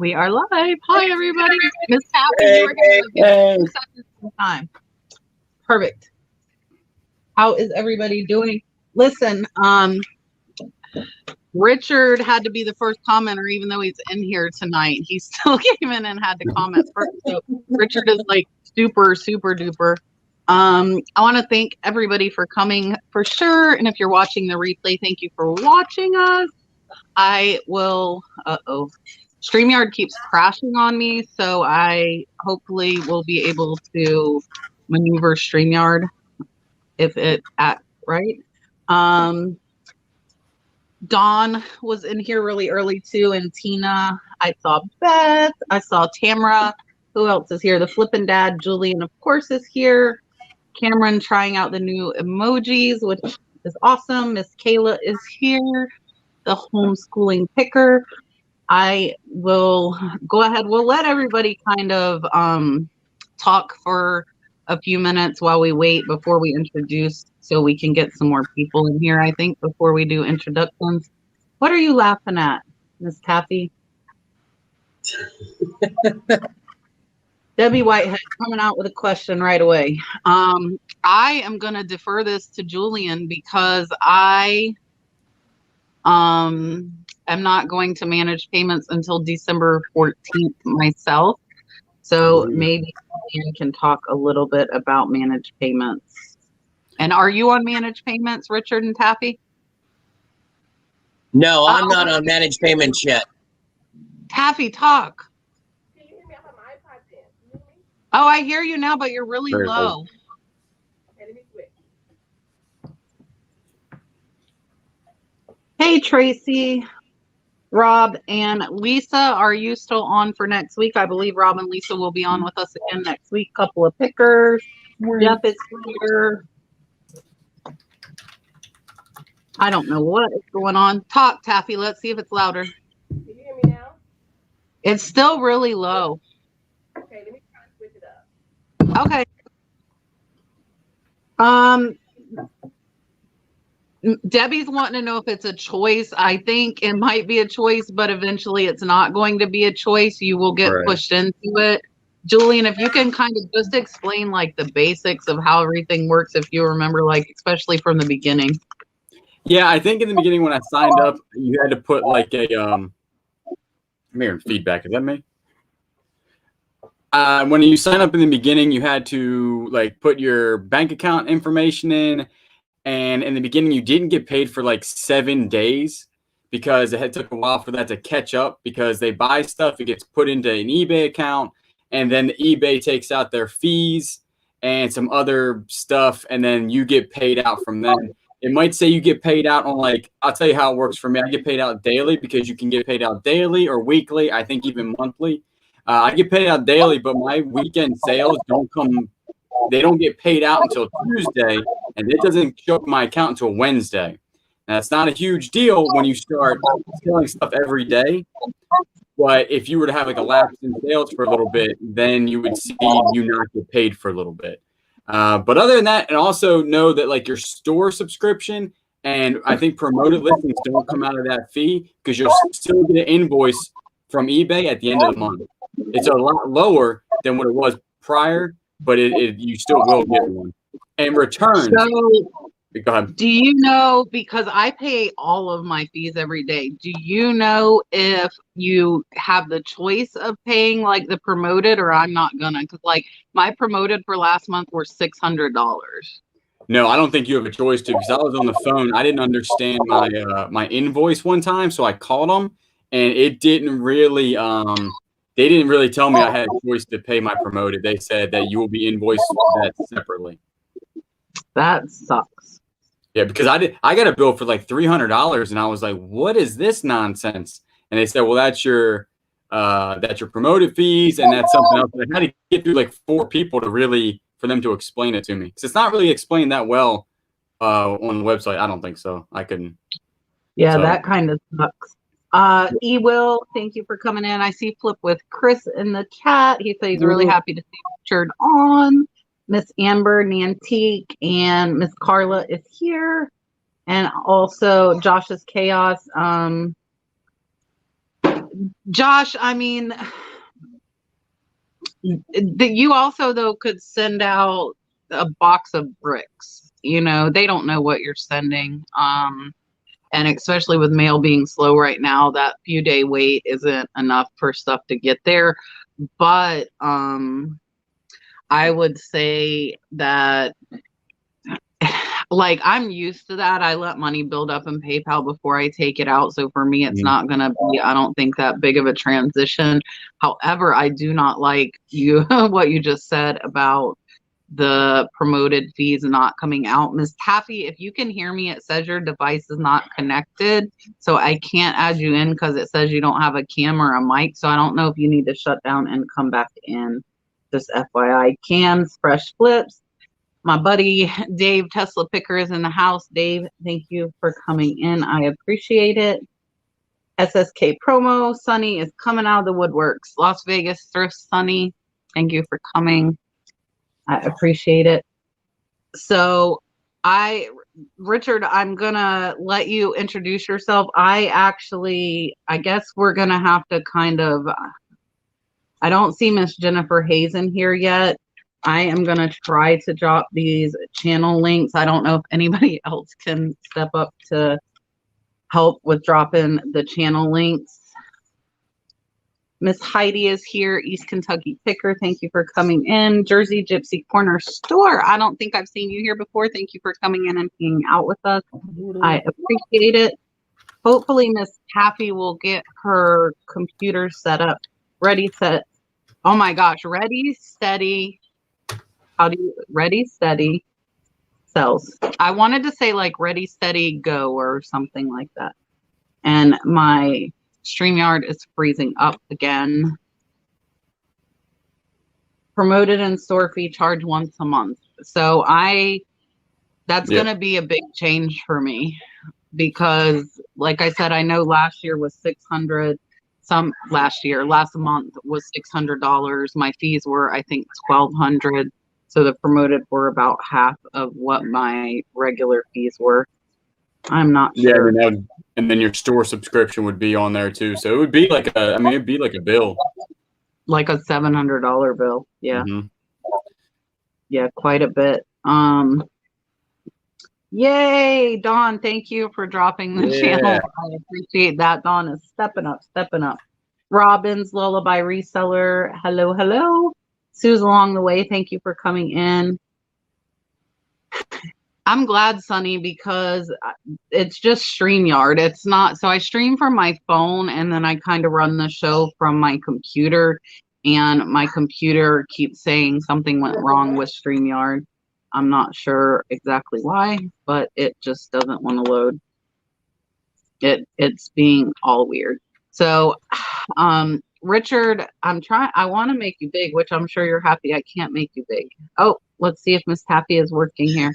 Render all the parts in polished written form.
We are live. Hi, everybody. Miss Taffy, you were going to give 2 seconds of time. Perfect. How is everybody doing? Listen, Richard had to be the first commenter, even though he's in here tonight. He still came in and had to comment first. So Richard is like super, super duper. I want to thank everybody for coming for sure. And if you're watching the replay, thank you for watching us. I will, StreamYard keeps crashing on me, so I hopefully will be able to maneuver StreamYard if it acts right. Dawn was in here really early too, and Tina. I saw Beth. I saw Tamara. Who else is here? The Flippin' Dad, Julian, of course, is here. Cameron trying out the new emojis, which is awesome. Miss Kayla is here. The homeschooling picker. I will go ahead. We'll let everybody kind of talk for a few minutes while we wait before we introduce, so we can get some more people in here, I think, before we do introductions. What are you laughing at, Miss Taffy? Debbie Whitehead coming out with a question right away. I am going to defer this to Julian because I am not going to manage payments until December 14th myself. So maybe Julian can talk a little bit about managed payments. And are you on managed payments, Richard and Taffy? No, I'm not on managed payments yet. Taffy, talk. Oh, I hear you now, but you're really low. Hey, Tracy, Rob, and Lisa, are you still on for next week? I believe Rob and Lisa will be on with us again next week. Couple of pickers. Jeff is here. I don't know what is going on. Talk, Taffy. Let's see if it's louder. Can you hear me now? It's still really low. Okay, let me try and switch it up. Okay. Debbie's wanting to know if it's a choice. I think it might be a choice, but eventually it's not going to be a choice. You will get pushed into it. Julian, if you can kind of just explain like the basics of how everything works, if you remember, like especially from the beginning. Yeah, I think in the beginning when I signed up, you had to put like a I'm hearing feedback. Is that me? When you sign up in the beginning, you had to like put your bank account information in. And in the beginning, you didn't get paid for like 7 days because it had took a while for that to catch up because they buy stuff. It gets put into an eBay account and then the eBay takes out their fees and some other stuff. And then you get paid out from them. It might say you get paid out on like, I'll tell you how it works for me. I get paid out daily because you can get paid out daily or weekly. I think even monthly. I get paid out daily, but my weekend sales they don't get paid out until Tuesday, and it doesn't show up in my account until Wednesday. Now, it's not a huge deal when you start selling stuff every day, but if you were to have like a lapse in sales for a little bit, then you would see you not get paid for a little bit. But other than that, and also know that like your store subscription and I think promoted listings don't come out of that fee because you'll still get an invoice from eBay at the end of the month. It's a lot lower than what it was prior, but you still will get one. And returns. So, go ahead. Do you know, because I pay all of my fees every day, do you know if you have the choice of paying like the promoted or I'm not gonna? Because like my promoted for last month were $600. No, I don't think you have a choice to because I was on the phone. I didn't understand my invoice one time, so I called them and it didn't really they didn't really tell me I had a choice to pay my promoted. They said that you will be invoiced for that separately. That sucks. Yeah, because I got a bill for like $300 and I was like, what is this nonsense? And they said, well, that's your promoted fees and that's something else. And I had to get through like 4 people for them to explain it to me. So it's not really explained that well on the website. I don't think so. I couldn't. Yeah, so. That kind of sucks. E-Will, thank you for coming in. I see Flip with Chris in the chat. He said he's really happy to see Richard on. Miss Amber, Nantique, and Miss Carla is here. And also Josh's Chaos. Josh, I mean, you also though could send out a box of bricks. You know, they don't know what you're sending. And especially with mail being slow right now, that few day wait isn't enough for stuff to get there. But I would say that like I'm used to that. I let money build up in PayPal before I take it out. So for me, it's not going to be, I don't think, that big of a transition. However, I do not like you what you just said about the promoted fees not coming out. Miss Taffy, if you can hear me, it says your device is not connected. So I can't add you in because it says you don't have a camera or a mic. So I don't know if you need to shut down and come back in. Just FYI. Cams, fresh flips. My buddy Dave Tesla Picker is in the house. Dave, thank you for coming in. I appreciate it. SSK promo. Sunny is coming out of the woodworks. Las Vegas Thrift Sunny. Thank you for coming. I appreciate it. So Richard, I'm gonna let you introduce yourself. I guess we're gonna have to kind of, I don't see Miss Jennifer Hayes in here yet. I am gonna try to drop these channel links. I don't know if anybody else can step up to help with dropping the channel links. Miss Heidi is here. East Kentucky Picker, thank you for coming in. Jersey Gypsy Corner Store, I don't think I've seen you here before. Thank you for coming in and hanging out with us. I appreciate it. Hopefully Miss Taffy will get her computer set up. Ready, set. Oh my gosh, ready, steady. Ready, steady, sells. I wanted to say like ready, steady, go or something like that. And my StreamYard is freezing up again. Promoted and store fee charge once a month. So that's going to be a big change for me because like I said, I know last year was $600. Last month was $600. My fees were, I think, $1,200. So the promoted were about half of what my regular fees were. I'm not sure. Yeah, and then your store subscription would be on there too. So it would be like it'd be like a bill. Like a $700 bill. Yeah. Mm-hmm. Yeah, quite a bit. Yay, Dawn, thank you for dropping the channel. I appreciate that. Dawn is stepping up. Robin's Lullaby Reseller. Hello. Sue's along the way. Thank you for coming in. I'm glad, Sunny, because it's just StreamYard. It's not, so I stream from my phone and then I kind of run the show from my computer, and my computer keeps saying something went wrong with StreamYard. I'm not sure exactly why, but it just doesn't want to load. It's being all weird. So, Richard, I want to make you big, which I'm sure you're happy I can't make you big. Oh, let's see if Miss Taffy is working here.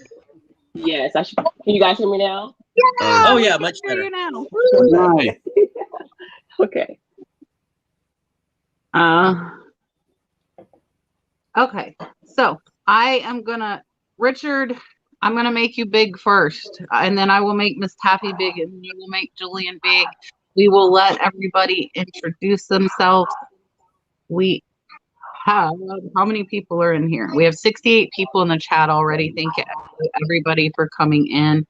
Yes, I should. Can you guys hear me now? Yeah, Oh yeah, much better. Now. Nice. Okay. Okay. So Richard, I'm gonna make you big first, and then I will make Miss Taffy big, and then I will make Julian big. We will let everybody introduce themselves. We have, how many people are in here? We have 68 people in the chat already. Thank you, everybody, for coming in.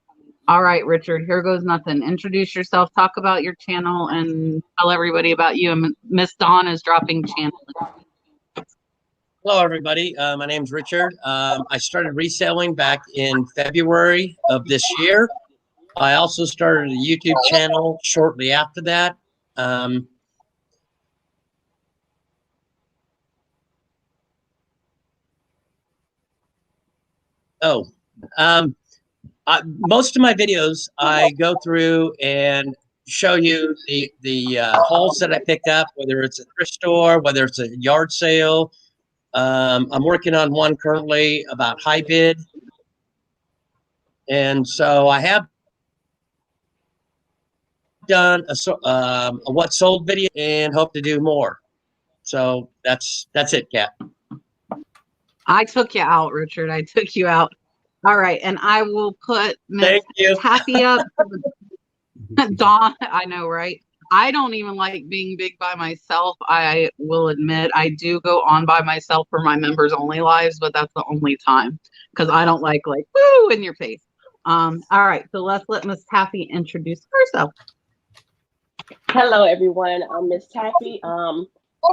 All right, Richard, here goes nothing. Introduce yourself, talk about your channel, and tell everybody about you. And Miss Dawn is dropping channel. Hello, everybody. My name's Richard. I started reselling back in February of this year. I also started a YouTube channel shortly after that. Most of my videos, I go through and show you the hauls that I picked up, whether it's a thrift store, whether it's a yard sale. I'm working on one currently about high bid. And so I have done a what sold video and hope to do more. So that's it, Kat. I took you out, Richard. I took you out. All right, and I will put Miss Taffy up. Dawn, I know, right? I don't even like being big by myself. I will admit I do go on by myself for my members only lives, but that's the only time because I don't like woo in your face. All right, so let's let Miss Taffy introduce herself. Hello, everyone. I'm Miss Taffy. I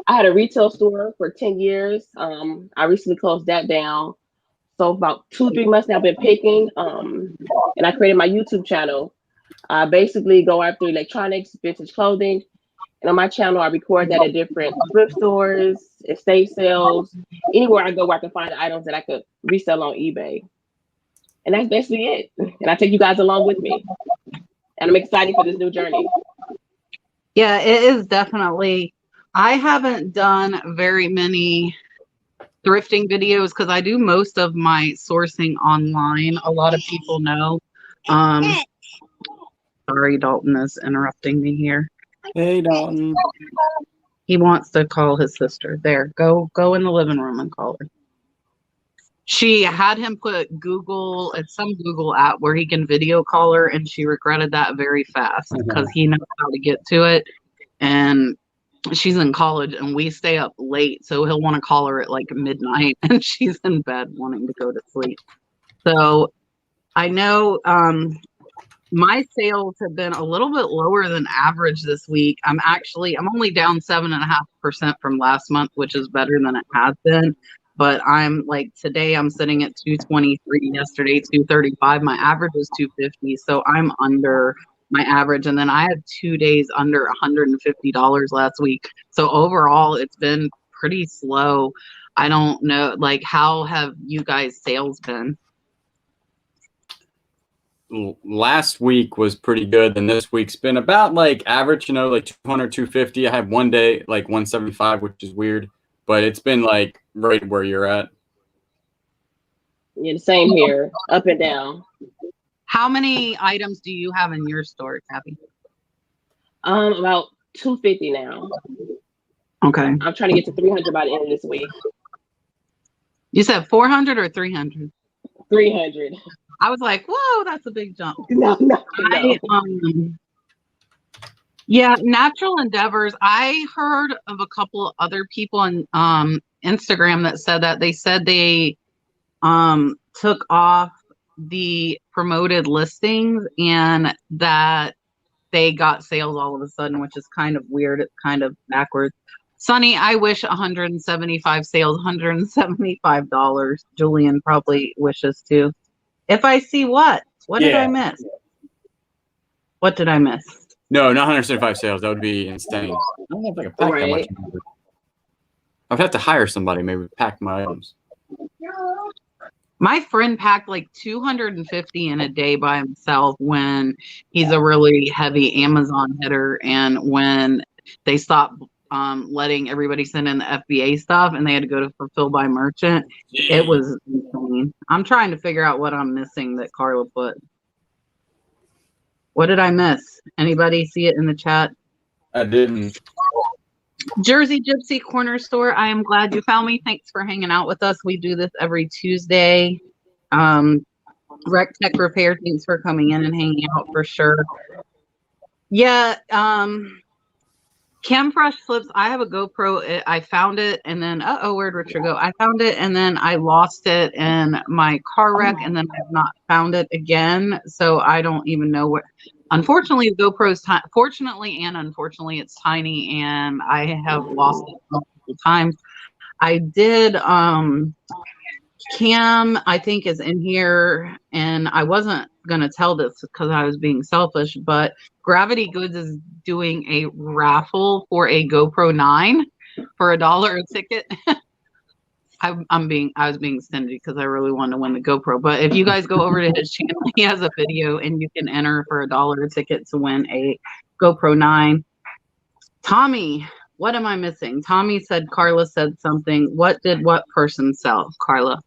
had a retail store for 10 years. I recently closed that down. So about 2-3 months now I've been picking. And I created my YouTube channel. I basically go after electronics, vintage clothing. And on my channel, I record that at different thrift stores, estate sales, anywhere I go where I can find items that I could resell on eBay. And that's basically it. And I take you guys along with me. And I'm excited for this new journey. Yeah, it is definitely. I haven't done very many thrifting videos because I do most of my sourcing online. A lot of people know. Sorry, Dalton is interrupting me here. Hey, Dalton. He wants to call his sister. There, go in the living room and call her. She had him put it's some Google app where he can video call her, and she regretted that very fast because he knows how to get to it. And she's in college, and we stay up late, so he'll want to call her at midnight, and she's in bed wanting to go to sleep. So I know my sales have been a little bit lower than average this week. I'm only down 7.5% from last month, which is better than it has been. But I'm today I'm sitting at 223, yesterday 235. My average was 250, so I'm under my average. And then I had 2 days under $150 last week. So overall, it's been pretty slow. I don't know, how have you guys' sales been? Last week was pretty good, and this week's been about average, 200, 250. I had one day 175, which is weird, but it's been right where you're at. Yeah, the same here, up and down. How many items do you have in your store, Taffy? About 250 now. Okay. I'm trying to get to 300 by the end of this week. You said 400 or 300? 300. I was like, whoa, that's a big jump. No. Yeah, Natural Endeavors. I heard of a couple other people on Instagram that said that they took off the promoted listings and that they got sales all of a sudden, which is kind of weird. It's kind of backwards. Sonny, I wish 175 sales, $175. Julian probably wishes too. If I see what did I miss? What did I miss? No, not 175 sales. That would be insane. I don't know if I can pack that much. I'd have to hire somebody, maybe pack my items. My friend packed 250 in a day by himself when he's a really heavy Amazon hitter, and when they stopped letting everybody send in the FBA stuff and they had to go to fulfill by merchant, it was insane. I'm trying to figure out what I'm missing that Carla put. What did I miss? Anybody see it in the chat? I didn't. Jersey Gypsy Corner Store. I am glad you found me. Thanks for hanging out with us. We do this every Tuesday. Rec Tech Repair, thanks for coming in and hanging out for sure. Yeah. Cam Fresh Flips. I have a GoPro. I found it and then, where'd Richard go? I found it and then I lost it in my car wreck and then I've not found it again. So I don't even know where. Unfortunately, the GoPro is fortunately and unfortunately it's tiny and I have lost it multiple times. I did Cam, I think, is in here, and I wasn't going to tell this because I was being selfish, but Gravity Goods is doing a raffle for a GoPro 9 for $1 a ticket. I was being stingy because I really wanted to win the GoPro. But if you guys go over to his channel, he has a video, and you can enter for $1 a ticket to win a GoPro 9. Tommy, what am I missing? Tommy said Carla said something. What did what person sell, Carla?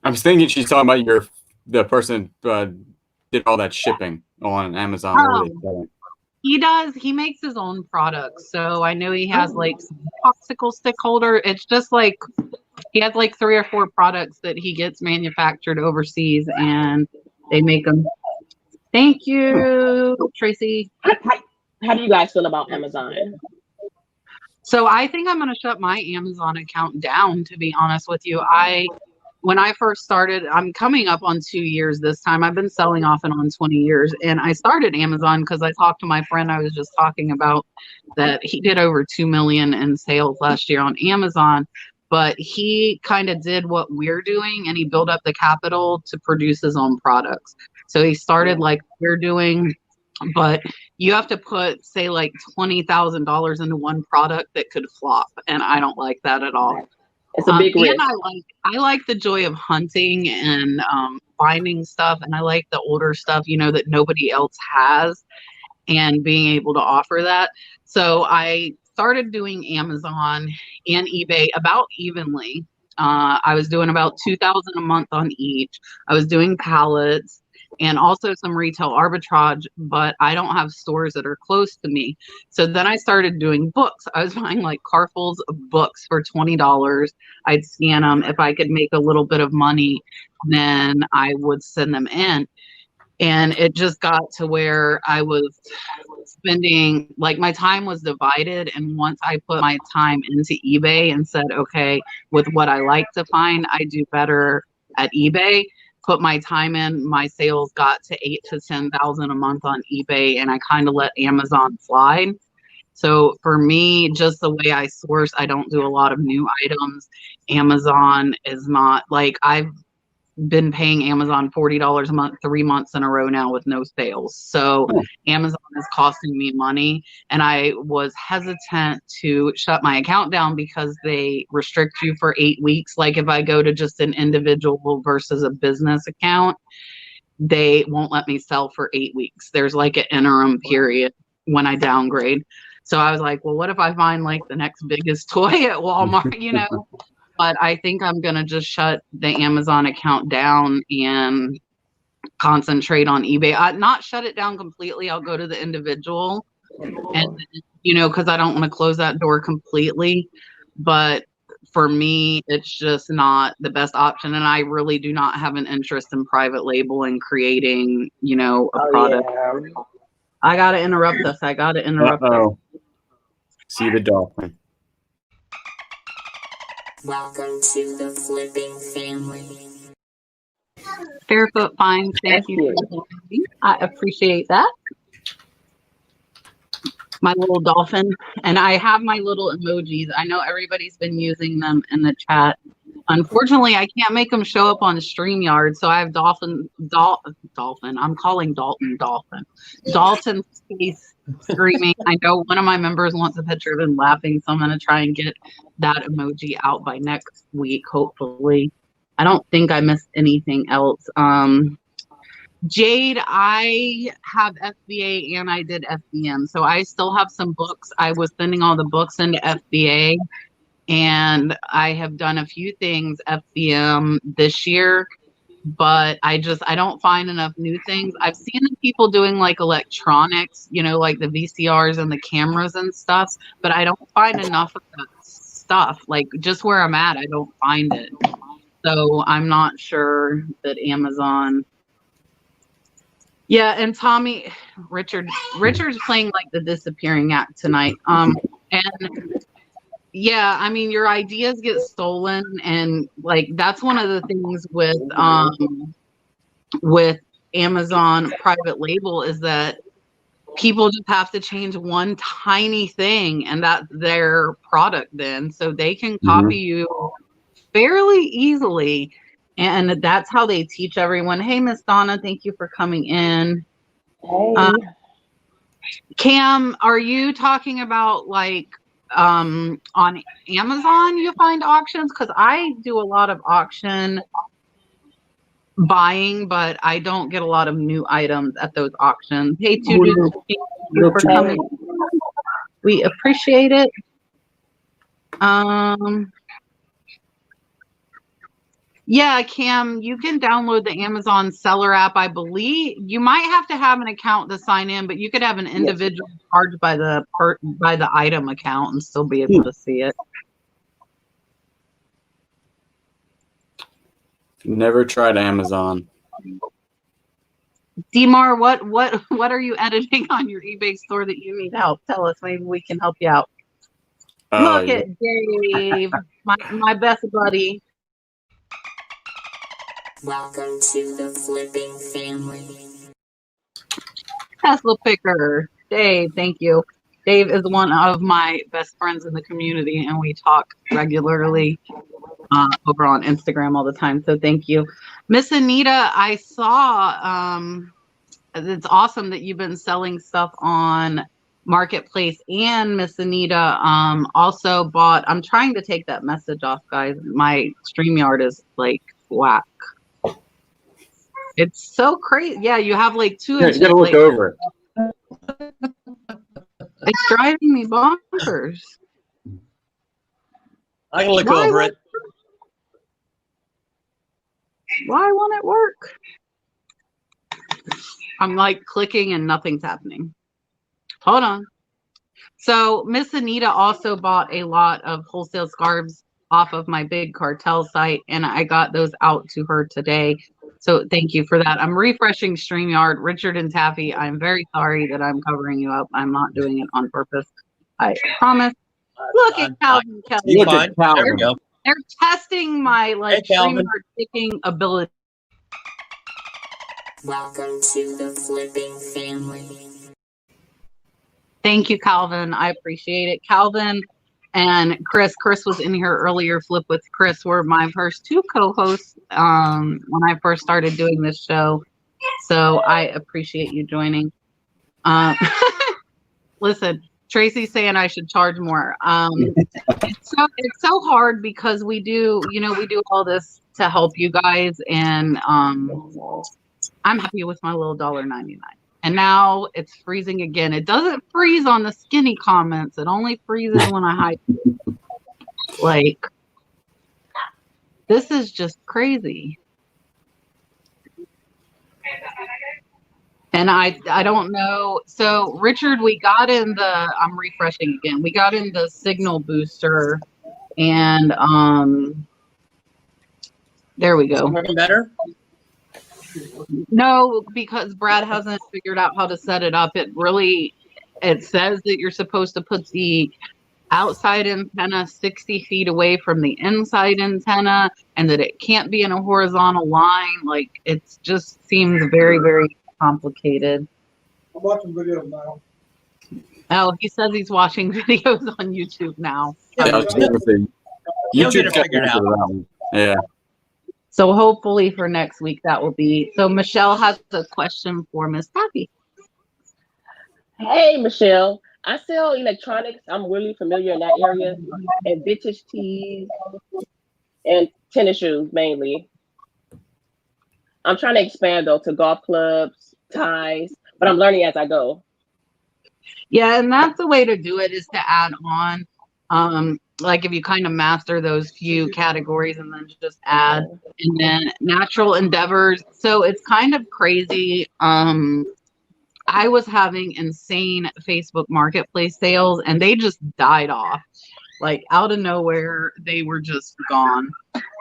I was thinking she's talking about the person did all that shipping on Amazon. Oh, he does. He makes his own products. So I know he has some popsicle stick holder. It's just he has 3 or 4 products that he gets manufactured overseas and they make them. Thank you, Tracy. How do you guys feel about Amazon? So I think I'm going to shut my Amazon account down, to be honest with you. When I first started, I'm coming up on 2 years this time. I've been selling off and on 20 years. And I started Amazon because I talked to my friend I was just talking about that he did over 2 million in sales last year on Amazon. But he kind of did what we're doing, and he built up the capital to produce his own products. So he started like we're doing, but you have to put, say, like $20,000 into one product that could flop. And I don't like that at all. It's a big risk. And I like the joy of hunting and finding stuff, and I like the older stuff, you know, that nobody else has, and being able to offer that. So I started doing Amazon and eBay about evenly. I was doing about 2,000 a month on each. I was doing pallets and also some retail arbitrage, but I don't have stores that are close to me. So then I started doing books. I was buying like carfuls of books for $20. I'd scan them. If I could make a little bit of money, then I would send them in. And it just got to where I was spending, like, my time was divided. And once I put my time into eBay and said, okay, with what I like to find, I do better at eBay, put my time in, my sales got to 8,000 to 10,000 a month on eBay, and I kind of let Amazon slide. So for me, just the way I source, I don't do a lot of new items. Amazon is not like, I've been paying Amazon $40 a month 3 months in a row now with no sales. So Amazon is costing me money, and I was hesitant to shut my account down because they restrict you for 8 weeks. Like if I go to just an individual versus a business account, they won't let me sell for 8 weeks. There's like an interim period when I downgrade. So I was like, well, what if I find like the next biggest toy at Walmart, you know? But I think I'm going to just shut the Amazon account down and concentrate on eBay. Not shut it down completely. I'll go to the individual and, you know, because I don't want to close that door completely. But for me, it's just not the best option. And I really do not have an interest in private label and creating, you know, a product. Yeah. I got to interrupt us. Us. See the dolphin. Welcome to the flipping family. Fairfoot Fine, thank you for joining me. I appreciate that. My little dolphin, and I have my little emojis. I know everybody's been using them in the chat. Unfortunately, I can't make them show up on StreamYard, so I have Dolphin. I'm calling Dalton Dolphin. Dalton Space screaming. I know one of my members wants a picture of him laughing, so I'm going to try and get that emoji out by next week, hopefully. I don't think I missed anything else. Jade, I have FBA and I did FBM, so I still have some books. I was sending all the books into FBA, and I have done a few things FBM this year, but I don't find enough new things. I've seen people doing like electronics, you know, like the VCRs and the cameras and stuff, but I don't find enough of that stuff. Like just where I'm at, I don't find it. So I'm not sure that Amazon. Yeah, and Tommy, Richard's playing like the disappearing act tonight. And yeah, I mean, your ideas get stolen, and like that's one of the things with Amazon private label is that people just have to change one tiny thing, and that's their product then, so they can copy you fairly easily. And that's how they teach everyone. Hey, Miss Donna, thank you for coming in. Hey. Cam, are you talking about like on Amazon you find auctions? Because I do a lot of auction buying, but I don't get a lot of new items at those auctions. Hey, thank you for coming. We appreciate it. Yeah, Cam, you can download the Amazon seller app. I believe you might have to have an account to sign in, but you could have an individual charged by the item account and still be able to see it. Never tried Amazon. Demar, what are you editing on your eBay store that you need help? Tell us, maybe we can help you out. Look Yeah. at Dave, my best buddy. Welcome to the flipping family. Tesla picker, Dave. Thank you. Dave is one of my best friends in the community, and we talk regularly over on Instagram all the time. So thank you, Miss Anita. I saw. It's awesome that you've been selling stuff on Marketplace, and Miss Anita also bought. I'm trying to take that message off, guys. My StreamYard is like whack. It's so crazy. Yeah, you have like 2 You inches. gotta look like, over it. It's driving me bonkers. I can look Why over won't- it. Why won't it work? I'm like clicking and nothing's happening. Hold on. So Miss Anita also bought a lot of wholesale scarves off of my big cartel site, and I got those out to her today. So thank you for that. I'm refreshing StreamYard. Richard and Taffy, I'm very sorry that I'm covering you up. I'm not doing it on purpose. I promise. Look at Calvin Kelly. You're Look at fine. Calvin. There we go. They're testing my like Hey, Calvin. StreamYard picking ability. Welcome to the flipping family. Thank you, Calvin. I appreciate it. Calvin and Chris. Chris was in here earlier. Flip with Chris were my first 2 co-hosts when I first started doing this show. So I appreciate you joining. Listen, Tracy's saying I should charge more. It's so hard because we do all this to help you guys, and I'm happy with my little $1.99. And now it's freezing again. It doesn't freeze on the skinny comments. It only freezes when I hide. Like, this is just crazy. And I don't know. So Richard, we got in the, I'm refreshing again. We got in the signal booster, and there we go. Working better? No, because Brad hasn't figured out how to set it up. It says that you're supposed to put the outside antenna 60 feet away from the inside antenna, and that it can't be in a horizontal line. Like, it just seems very, very complicated. I'm watching videos now. Oh, he says he's watching videos on YouTube now. Yeah, I was just gonna say, You'll get it got figured to out. that one. Yeah. So hopefully for next week that will be. So Michelle has a question for Miss Taffy. Hey, Michelle. I sell electronics. I'm really familiar in that area, and vintage tees and tennis shoes mainly. I'm trying to expand though to golf clubs, ties, but I'm learning as I go. Yeah, and that's the way to do it, is to add on. Like if you kind of master those few categories and then just add, and then natural endeavors. So it's kind of crazy. I was having insane Facebook Marketplace sales, and they just died off. Like out of nowhere, they were just gone.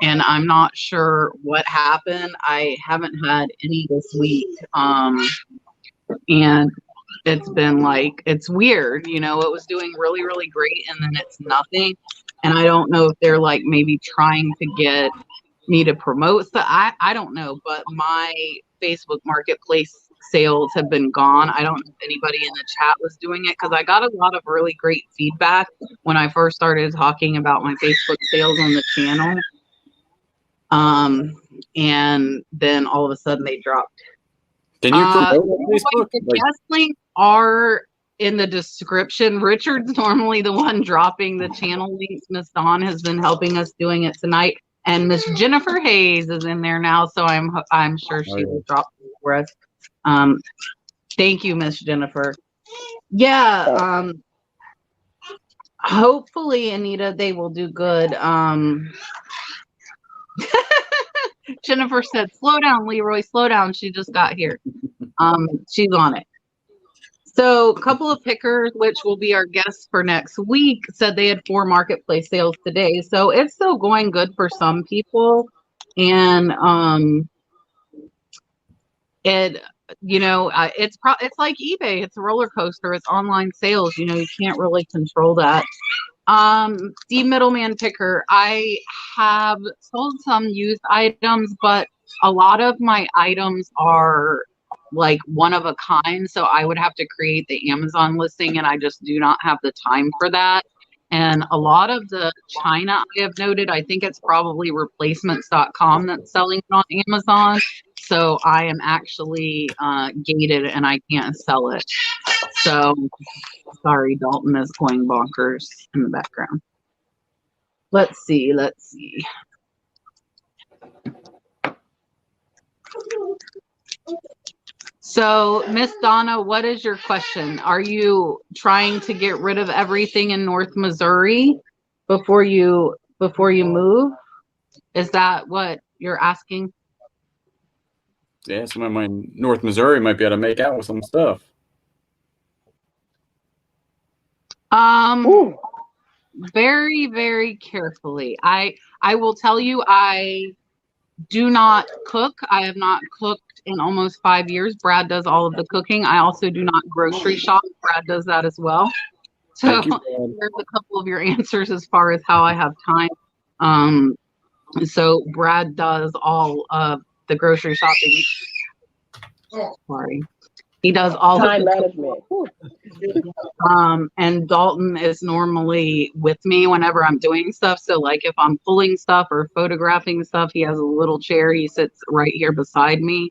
And I'm not sure what happened. I haven't had any this week. And it's been like, it's weird, it was doing really, really great, and then it's nothing. And I don't know if they're like maybe trying to get me to promote stuff. I don't know, but my Facebook Marketplace sales have been gone. I don't know if anybody in the chat was doing it, because I got a lot of really great feedback when I first started talking about my Facebook sales on the channel. And then all of a sudden they dropped. Can you promote on Facebook? The Like, guest links are in the description. Richard's normally the one dropping the channel links. Miss Dawn has been helping us doing it tonight, and Miss Jennifer Hayes is in there now, so I'm sure she will drop it for us. Thank you, Miss Jennifer. Yeah. Hopefully, Anita, they will do good. Jennifer said, "Slow down, Leroy. Slow down." She just got here. She's on it. So a couple of pickers, which will be our guests for next week, said they had 4 marketplace sales today. So it's still going good for some people. And it's like eBay. It's a roller coaster. It's online sales. You can't really control that. The middleman picker. I have sold some used items, but a lot of my items are like one of a kind. So I would have to create the Amazon listing, and I just do not have the time for that. And a lot of the China I have noted, I think it's probably replacements.com that's selling it on Amazon. So I am actually gated and I can't sell it. So sorry, Dalton is going bonkers in the background. Let's see. So, Miss Donna, what is your question? Are you trying to get rid of everything in North Missouri before you move? Is that what you're asking? Yeah, some of my North Missouri might be able to make out with some stuff. Very, very carefully. I will tell you, I do not cook. I have not cooked in almost 5 years. Brad does all of the cooking. I also do not grocery shop. Brad does that as well. So there's a couple of your answers as far as how I have time. So Brad does all of the grocery shopping. Sorry. He does all time of management. And Dalton is normally with me whenever I'm doing stuff. So like if I'm pulling stuff or photographing stuff, he has a little chair. He sits right here beside me.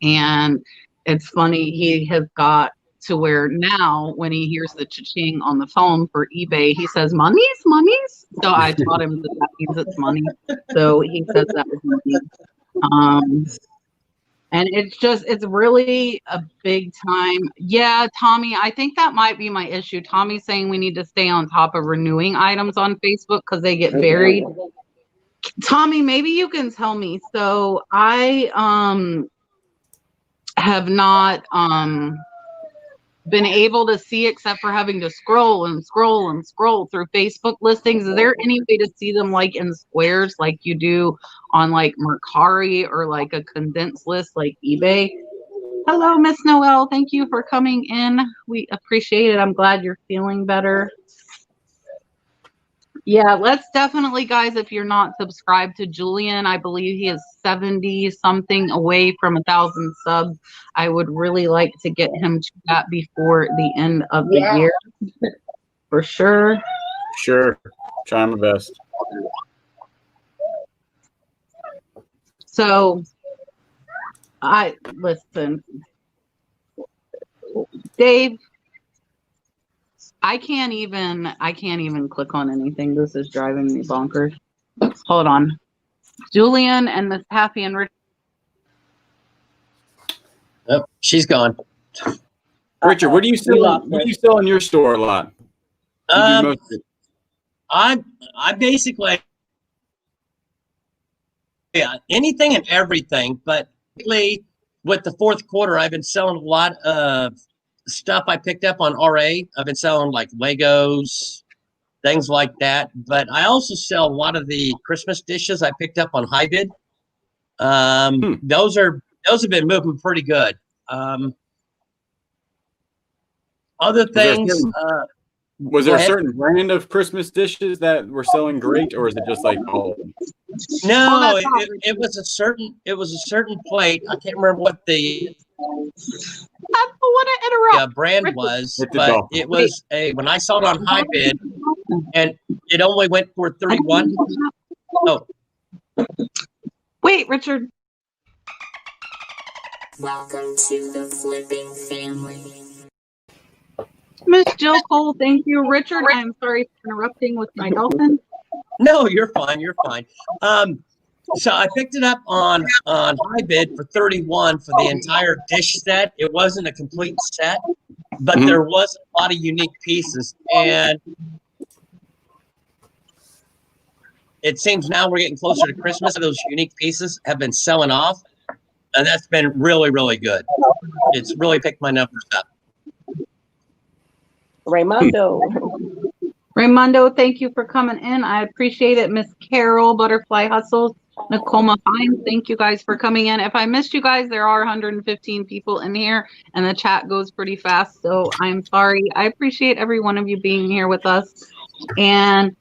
And it's funny, he has got to where now when he hears the cha-ching on the phone for eBay, he says, monies. So I taught him that means it's money. So he says that is money. And it's really a big time. Yeah, Tommy, I think that might be my issue. Tommy's saying we need to stay on top of renewing items on Facebook because they get buried. Tommy, maybe you can tell me. So I have not been able to see, except for having to scroll through Facebook listings. Is there any way to see them like in squares like you do on like Mercari or like a condensed list like eBay? Hello, Miss Noel. Thank you for coming in. We appreciate it. I'm glad you're feeling better. Yeah, let's definitely, guys, if you're not subscribed to Julian, I believe he is 70 something away from 1,000 subs. I would really like to get him to that before the end of the year. For sure. Sure. Try my best. So listen, Dave, I can't even click on anything. This is driving me bonkers. Hold on. Julian and Miss Taffy and Rich. Oh, she's gone. Richard, what do you sell in your store a lot? I basically anything and everything, but with the fourth quarter, I've been selling a lot of stuff I picked up on RA. I've been selling like Legos, things like that. But I also sell a lot of the Christmas dishes I picked up on Hybid. Those have been moving pretty good. Other things. Was there a certain brand of Christmas dishes that were selling great, or is it just like all? No, it was a certain plate. I can't remember what the brand was, but it was when I saw it on Hybid, and it only went for 31. Oh, wait, Richard. Welcome to the flipping family. Miss Jill Cole, thank you. Richard, I'm sorry for interrupting with my dolphin. No, you're fine. You're fine. So I picked it up on Hybid for 31 for the entire dish set. It wasn't a complete set, but there was a lot of unique pieces. And it seems now we're getting closer to Christmas. Those unique pieces have been selling off, and that's been really, really good. It's really picked my numbers up. Raymondo, thank you for coming in. I appreciate it. Miss Carol, Butterfly Hustles. Nicole Hines, thank you guys for coming in. If I missed you guys, there are 115 people in here and the chat goes pretty fast. So I'm sorry. I appreciate every one of you being here with us. And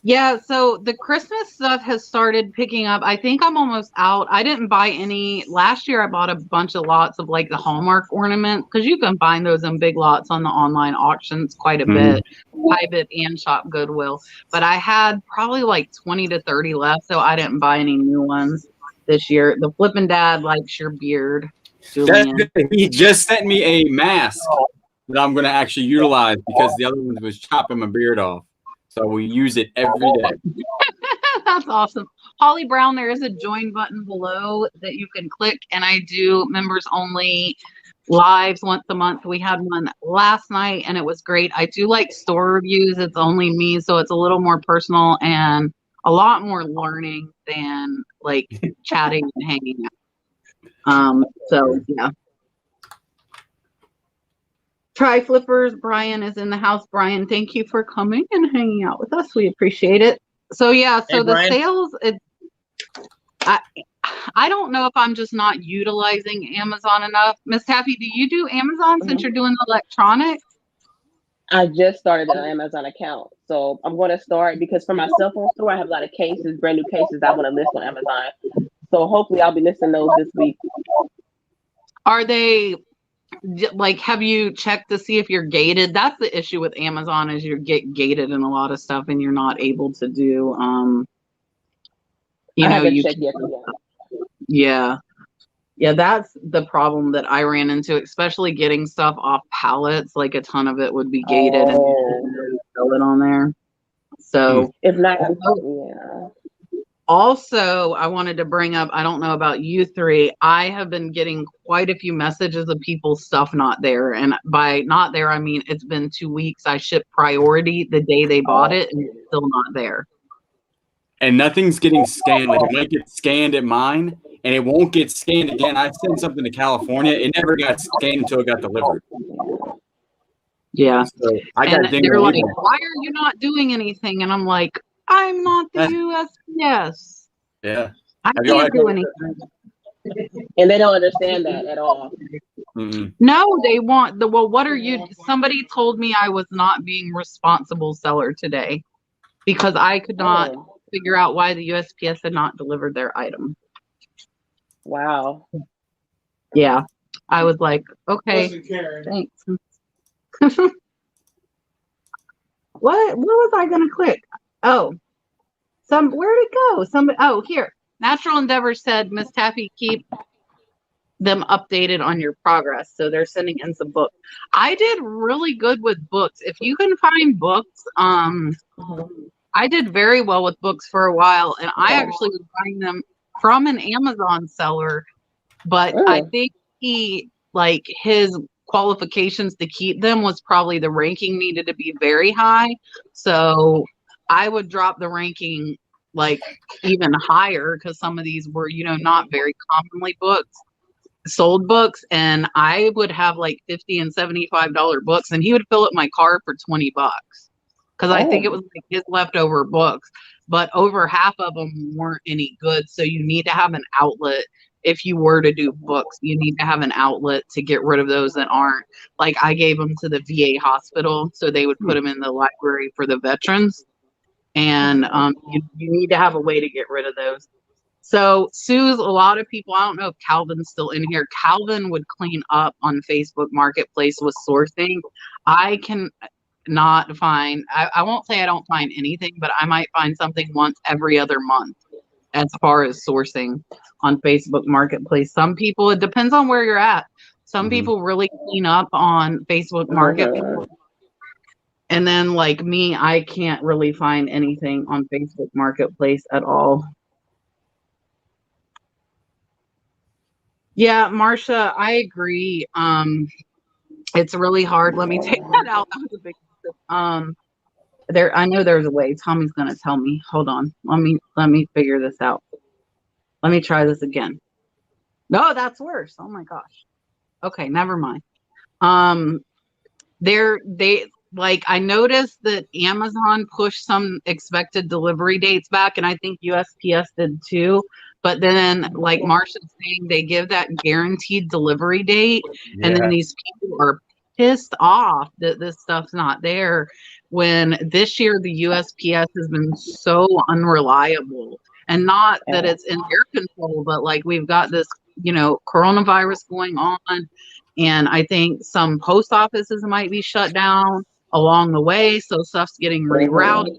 yeah, so the Christmas stuff has started picking up. I think I'm almost out. I didn't buy any. Last year, I bought a bunch of lots of like the Hallmark ornaments because you can find those in big lots on the online auctions quite a bit, private and Shop Goodwill. But I had probably like 20 to 30 left, so I didn't buy any new ones this year. The flippin' dad likes your beard, Julian. He just sent me a mask that I'm going to actually utilize because the other one was chopping my beard off. So we use it every day. That's awesome. Holly Brown, there is a join button below that you can click, and I do members only lives once a month. We had one last night and it was great. I do like store reviews. It's only me, so it's a little more personal and a lot more learning than like chatting and hanging out. So yeah. Try Flippers, Brian is in the house. Brian, thank you for coming and hanging out with us. We appreciate it. So yeah, so the sales, I don't know if I'm just not utilizing Amazon enough. Miss Taffy, do you do Amazon since you're doing the electronics? I just started an Amazon account, so I'm going to start because for my cell phone store, I have a lot of cases, brand new cases I want to list on Amazon. So hopefully I'll be listing those this week. Are they like, have you checked to see if you're gated? That's the issue with Amazon is you get gated in a lot of stuff and you're not able to do, yeah. Yeah, that's the problem that I ran into, especially getting stuff off pallets. Like a ton of it would be gated and sell it on there. So if not, yeah. Also, I wanted to bring up, I don't know about you three, I have been getting quite a few messages of people's stuff not there. And by not there, I mean, it's been 2 weeks. I shipped priority the day they bought it and it's still not there. And nothing's getting scanned. Like it might get scanned at mine and it won't get scanned again. I sent something to California. It never got scanned until it got delivered. Yeah. So they're like, why are you not doing anything? And I'm like, I'm not the USPS. Yeah. I can't do anything. And they don't understand that at all. No, they want what are you? Somebody told me I was not being responsible seller today because I could not figure out why the USPS had not delivered their item. Wow. Yeah. I was like, okay, thanks. What was I gonna click? Oh, where'd it go? Here. Natural Endeavor said, Miss Taffy, keep them updated on your progress. So they're sending in some books. I did really good with books. If you can find books, I did very well with books for a while, and I actually was buying them from an Amazon seller, but I think his qualifications to keep them was probably the ranking needed to be very high. So I would drop the ranking like even higher because some of these were, not very commonly sold books, and I would have like $50 and $75 books, and he would fill up my car for $20 because I think it was like his leftover books, but over half of them weren't any good. So you need to have an outlet. If you were to do books, you need to have an outlet to get rid of those that aren't. Like I gave them to the VA hospital, so they would put them in the library for the veterans. And you need to have a way to get rid of those. So Sue's, a lot of people, I don't know if Calvin's still in here. Calvin would clean up on Facebook Marketplace with sourcing. I can not find, I won't say I don't find anything, but I might find something once every other month as far as sourcing on Facebook Marketplace. Some people, it depends on where you're at. Some people really clean up on Facebook Marketplace. And then like me, I can't really find anything on Facebook Marketplace at all. Yeah, Marcia, I agree. It's really hard. Let me take that out. That was a big I know there's a way. Tommy's gonna tell me. Hold on. Let me figure this out. Let me try this again. No, that's worse. Oh my gosh. Okay, never mind. I noticed that Amazon pushed some expected delivery dates back, and I think USPS did too. But then, like Marsha's saying, they give that guaranteed delivery date, and then these people are pissed off that this stuff's not there. When this year the USPS has been so unreliable, and not that it's in their control, but like we've got this, coronavirus going on, and I think some post offices might be shut down along the way, so stuff's getting rerouted.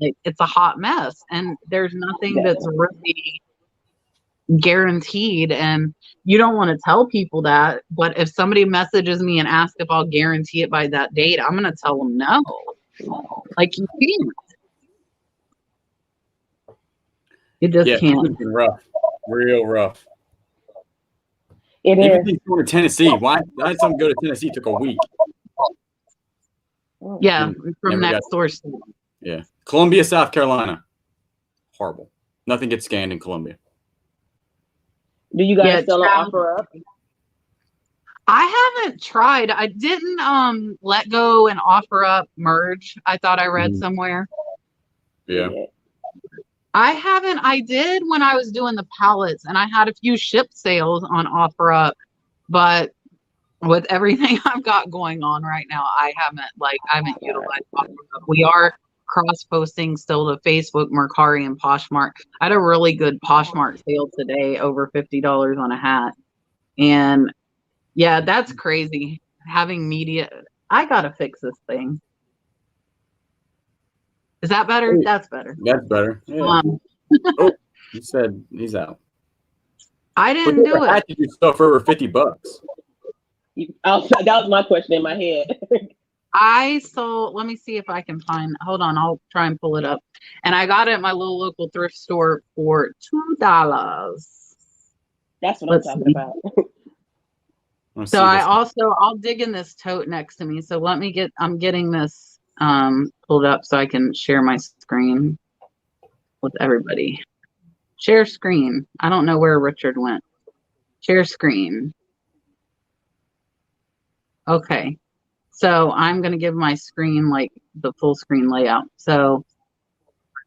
It's a hot mess, and there's nothing that's really guaranteed, and you don't want to tell people that, but if somebody messages me and asks if I'll guarantee it by that date, I'm going to tell them no. Like, you can't. You just can't. It's been rough. Real rough. It Even is. going to Tennessee. Why did something go to Tennessee? It took a week. Yeah, from next door. Yeah. Columbia, South Carolina. Horrible. Nothing gets scanned in Columbia. Do you guys still offer up? I haven't tried. I didn't let go and offer up merge. I thought I read somewhere. Yeah. I haven't. I did when I was doing the pallets, and I had a few ship sales on OfferUp, but with everything I've got going on right now, I haven't utilized OfferUp. We are cross-posting still to Facebook, Mercari, and Poshmark. I had a really good Poshmark sale today, over $50 on a hat, and yeah, that's crazy. Having media, I gotta fix this thing. Is that better? That's better. That's better. Yeah. Oh, he said he's out. I didn't do it. You sell for over $50. That was my question in my head. I sold, let me see if I can find, hold on, I'll try and pull it up. And I got it at my little local thrift store for $2. That's what I'm talking about. So I'll dig in this tote next to me. So I'm getting this pulled up so I can share my screen with everybody. Share screen. I don't know where Richard went. Share screen. Okay. So I'm going to give my screen like the full screen layout. So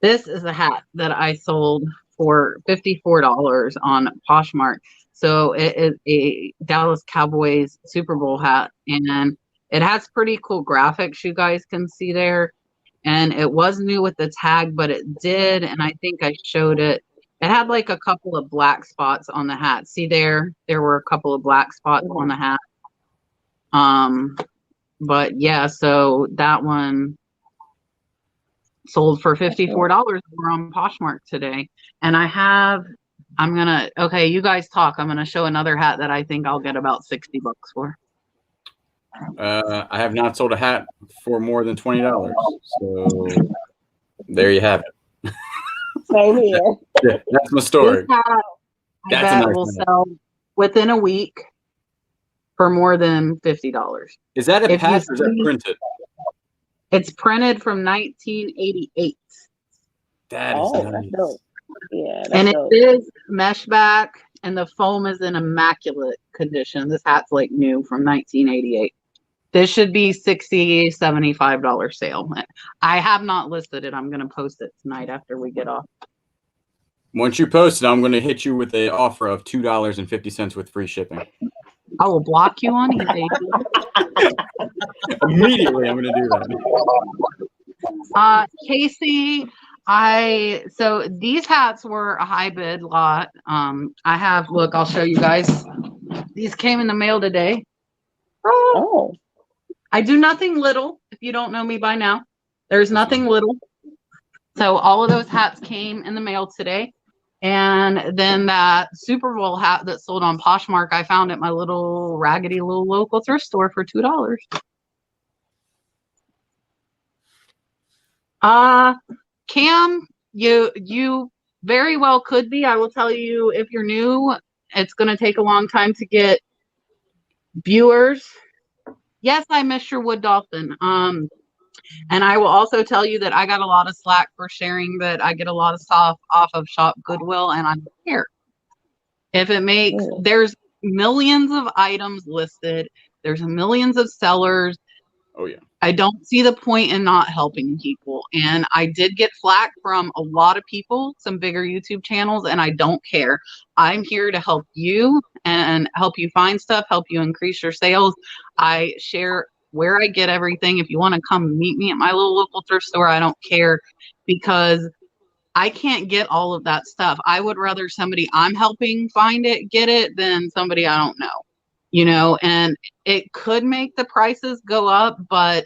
this is a hat that I sold for $54 on Poshmark. So it is a Dallas Cowboys Super Bowl hat, and it has pretty cool graphics you guys can see there. And it was new with the tag, but it did, and I think I showed it. It had like a couple of black spots on the hat. See there were a couple of black spots on the hat. But yeah, so that one sold for $54 over on Poshmark today. And okay, you guys talk. I'm gonna show another hat that I think I'll get about $60 for. I have not sold a hat for more than $20. So there you have it. Same here. Yeah, that's my story. This hat, I bet will sell within a week for more than $50. Is that a patch or is that printed? It's printed from 1988. That is nice. That's dope. Yeah, and it is mesh back, and the foam is in immaculate condition. This hat's like new from 1988. This should be $60, $75 sale. I have not listed it. I'm going to post it tonight after we get off. Once you post it, I'm going to hit you with an offer of $2.50 with free shipping. I will block you on eBay. Immediately, I'm going to do that. Casey, so these hats were a high bid lot. Look, I'll show you guys. These came in the mail today. Oh. I do nothing little, if you don't know me by now. There's nothing little. So all of those hats came in the mail today. And then that Super Bowl hat that sold on Poshmark, I found at my little raggedy little local thrift store for $2. Cam, you very well could be. I will tell you, if you're new, it's going to take a long time to get viewers. Yes, I miss your wood dolphin. And I will also tell you that I got a lot of slack for sharing that I get a lot of stuff off of Shop Goodwill, and I don't care. If it makes, there's millions of items listed. There's millions of sellers. Oh yeah. I don't see the point in not helping people. And I did get flack from a lot of people, some bigger YouTube channels, and I don't care. I'm here to help you and help you find stuff, help you increase your sales. I share where I get everything. If you want to come meet me at my little local thrift store, I don't care, because I can't get all of that stuff. I would rather somebody I'm helping find it, get it, than somebody I don't know, and it could make the prices go up, but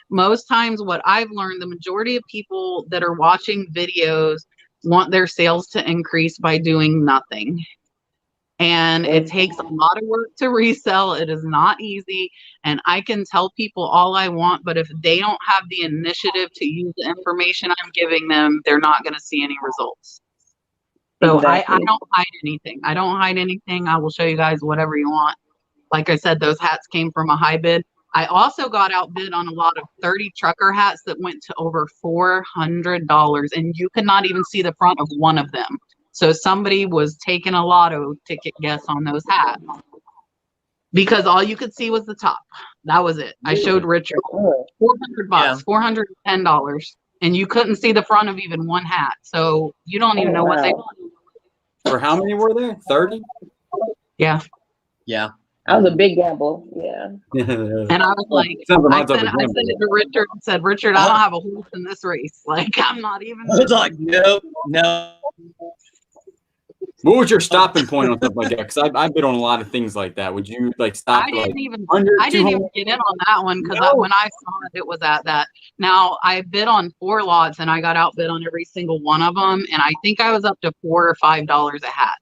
most times what I've learned, the majority of people that are watching videos want their sales to increase by doing nothing. And it takes a lot of work to resell. It is not easy. And I can tell people all I want, but if they don't have the initiative to use the information I'm giving them, they're not going to see any results. So Exactly. I don't hide anything. I don't hide anything. I will show you guys whatever you want. Like I said, those hats came from a high bid. I also got outbid on a lot of 30 trucker hats that went to over $400, and you could not even see the front of one of them. So somebody was taking a lotto ticket guess on those hats, because all you could see was the top. That was it. I showed Richard $400, $410, and you couldn't see the front of even one hat. So you don't even know what they want. For how many were there? 30? Yeah. Yeah. That was a big gamble. Yeah. And I was like, I sent it to Richard and said, Richard, I don't have a horse in this race. Like, I'm not even. I was like, no. What was your stopping point on something like that? Because I bid on a lot of things like that. Would you like stop? I didn't even get in on that one, because when I saw it, it was at that. Now I bid on 4 lots and I got outbid on every single one of them, and I think I was up to $4 or $5 a hat.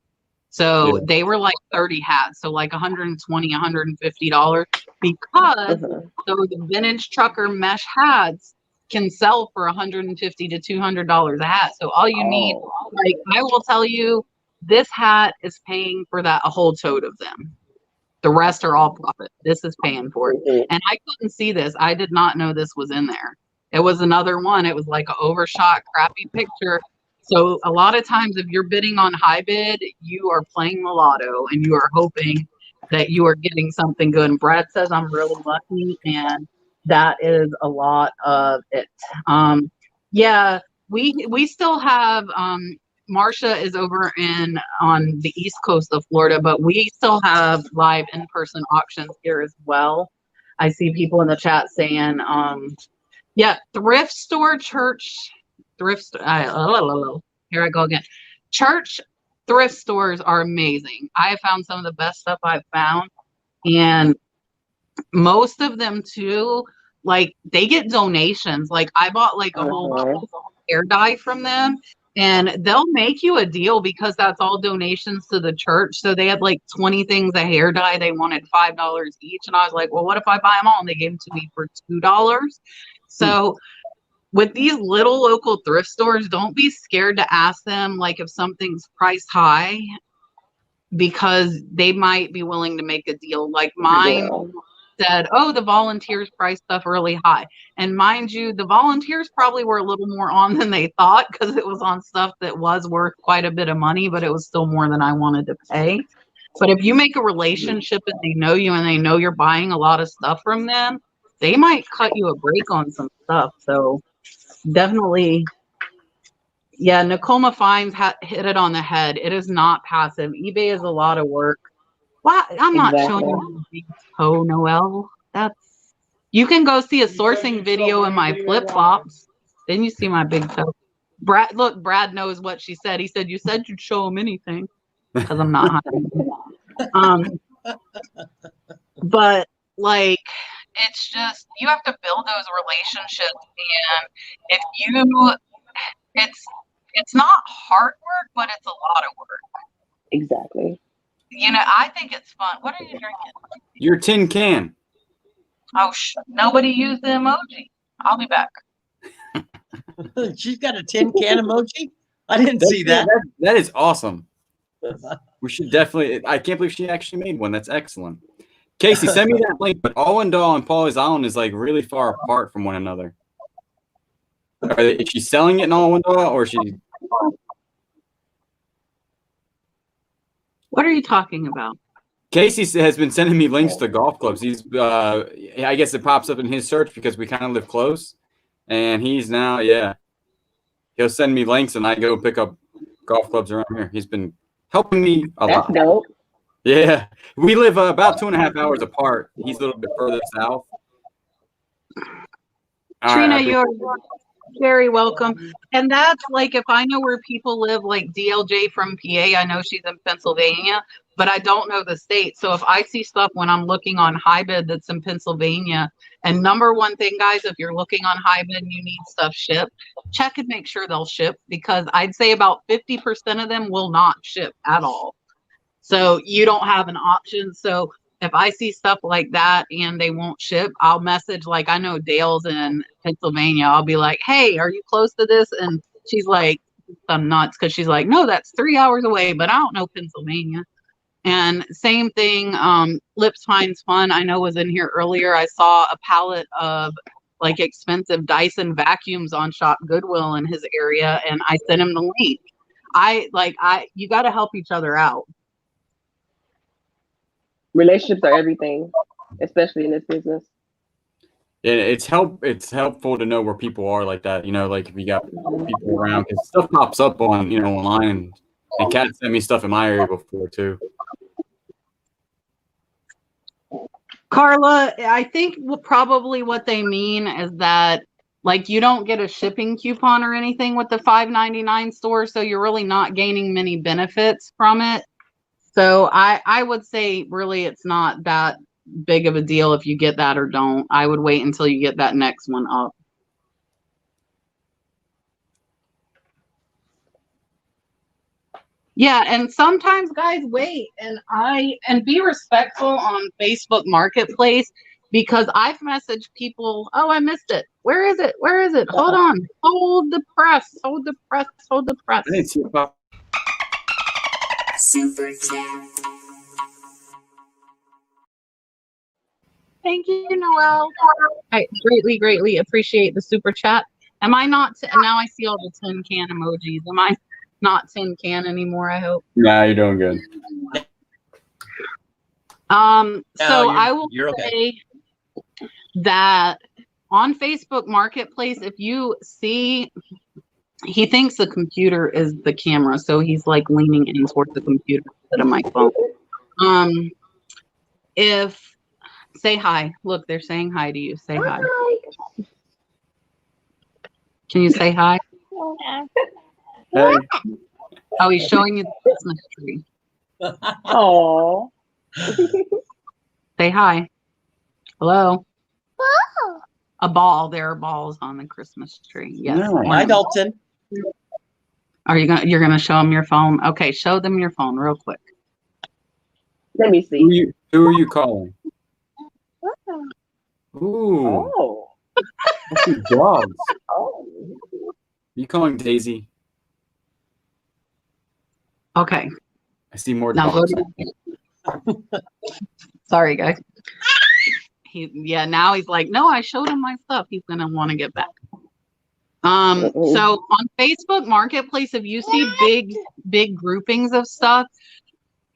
So they were like 30 hats, so like $120, $150, because those vintage trucker mesh hats can sell for $150 to $200 a hat. So all you need, like I will tell you, this hat is paying for that, a whole tote of them. The rest are all profit. This is paying for it. And I couldn't see this. I did not know this was in there. It was another one. It was like an overshot, crappy picture. So a lot of times if you're bidding on high bid, you are playing the lotto and you are hoping that you are getting something good. And Brad says I'm really lucky, and that is a lot of it. Yeah, we still have Marsha is over on the east coast of Florida, but we still have live in-person auctions here as well. I see people in the chat saying, yeah, thrift store, church, thrift. Here I go again. Church thrift stores are amazing. I have found some of the best stuff I've found, and most of them too, like they get donations. Like I bought like a whole hair dye from them, and they'll make you a deal because that's all donations to the church. So they had like 20 things of hair dye. They wanted $5 each, and I was like, well, what if I buy them all? And they gave them to me for $2. So with these little local thrift stores, don't be scared to ask them like if something's priced high, because they might be willing to make a deal. Like mine said, oh, the volunteers price stuff really high. And mind you, the volunteers probably were a little more on than they thought, because it was on stuff that was worth quite a bit of money, but it was still more than I wanted to pay. But if you make a relationship and they know you and they know you're buying a lot of stuff from them, they might cut you a break on some stuff. So definitely, yeah, Nakoma Fines hit it on the head. It is not passive. eBay is a lot of work. Why? I'm not showing you my toe, Noel. That's, you can go see a sourcing video in my flip flops. Then you see my big toe. Brad, look, Brad knows what she said. He said, you said you'd show him anything, because I'm not hiding. But like, it's just, you have to build those relationships, and if you, it's not hard work, but it's a lot of work. Exactly. You know, I think it's fun. What are you drinking? Your tin can. Oh, nobody used the emoji. I'll be back. She's got a tin can emoji. I didn't see that. That is awesome. We should definitely. I can't believe she actually made one. That's excellent. Casey, send me that link. But Allendale and Pawleys Island is like really far apart from one another. Is she selling it in Allendale, or is she? What are you talking about? Casey has been sending me links to golf clubs. He's, I guess it pops up in his search because we kind of live close, and he's now, he'll send me links, and I go pick up golf clubs around here. He's been helping me a lot. That's dope. Yeah, we live about 2.5 hours apart. He's a little bit further south. Trina, you're very welcome. And that's like, if I know where people live, like DLJ from PA, I know she's in Pennsylvania, but I don't know the state. So if I see stuff when I'm looking on HiBid that's in Pennsylvania, and number one thing, guys, if you're looking on HiBid and you need stuff shipped, check and make sure they'll ship, because I'd say about 50% of them will not ship at all. So you don't have an option. So if I see stuff like that and they won't ship, I'll message, like, I know Dale's in Pennsylvania. I'll be like, hey, are you close to this? And she's like, I'm nuts, because she's like, no, that's 3 hours away, but I don't know Pennsylvania. And same thing, Lips Finds Fun, I know was in here earlier. I saw a pallet of like expensive Dyson vacuums on Shop Goodwill in his area, and I sent him the link. You got to help each other out. Relationships are everything, especially in this business. Yeah, it's helpful to know where people are like that. You know, like if you got people around, because stuff pops up on, you know, online, and Kat sent me stuff in my area before too. Carla, I think probably what they mean is that, like, you don't get a shipping coupon or anything with the $5.99 store, so you're really not gaining many benefits from it. So I would say really it's not that big of a deal if you get that or don't. I would wait until you get that next one up. Yeah, and sometimes guys wait, and be respectful on Facebook Marketplace, because I've messaged people, oh, I missed it. Where is it? Where is it? Hold on. Hold the press. Hold the press. Hold the press. I didn't see it pop. Super chat. Thank you, Noelle. I greatly appreciate the super chat. Am I not, now I see all the tin can emojis. Am I not tin can anymore, I hope? Nah, you're doing good. So I will say that on Facebook Marketplace, if you see, he thinks the computer is the camera, so he's like leaning in towards the computer instead of my phone. Say hi. Look, they're saying hi to you. Say hi. Can you say hi? Hey. Oh, he's showing you the Christmas tree. Oh. Say hi. Hello. A ball. There are balls on the Christmas tree. Yes. No. Hi, Dalton. You're gonna show them your phone? Okay, show them your phone real quick. Let me see. Who are you calling? Ooh. Oh. What's your dogs? Oh. You calling Daisy? Okay. I see more Now dogs. Sorry, guys. Now he's like, no, I showed him my stuff. He's gonna want to get back. So on Facebook Marketplace, if you see big groupings of stuff,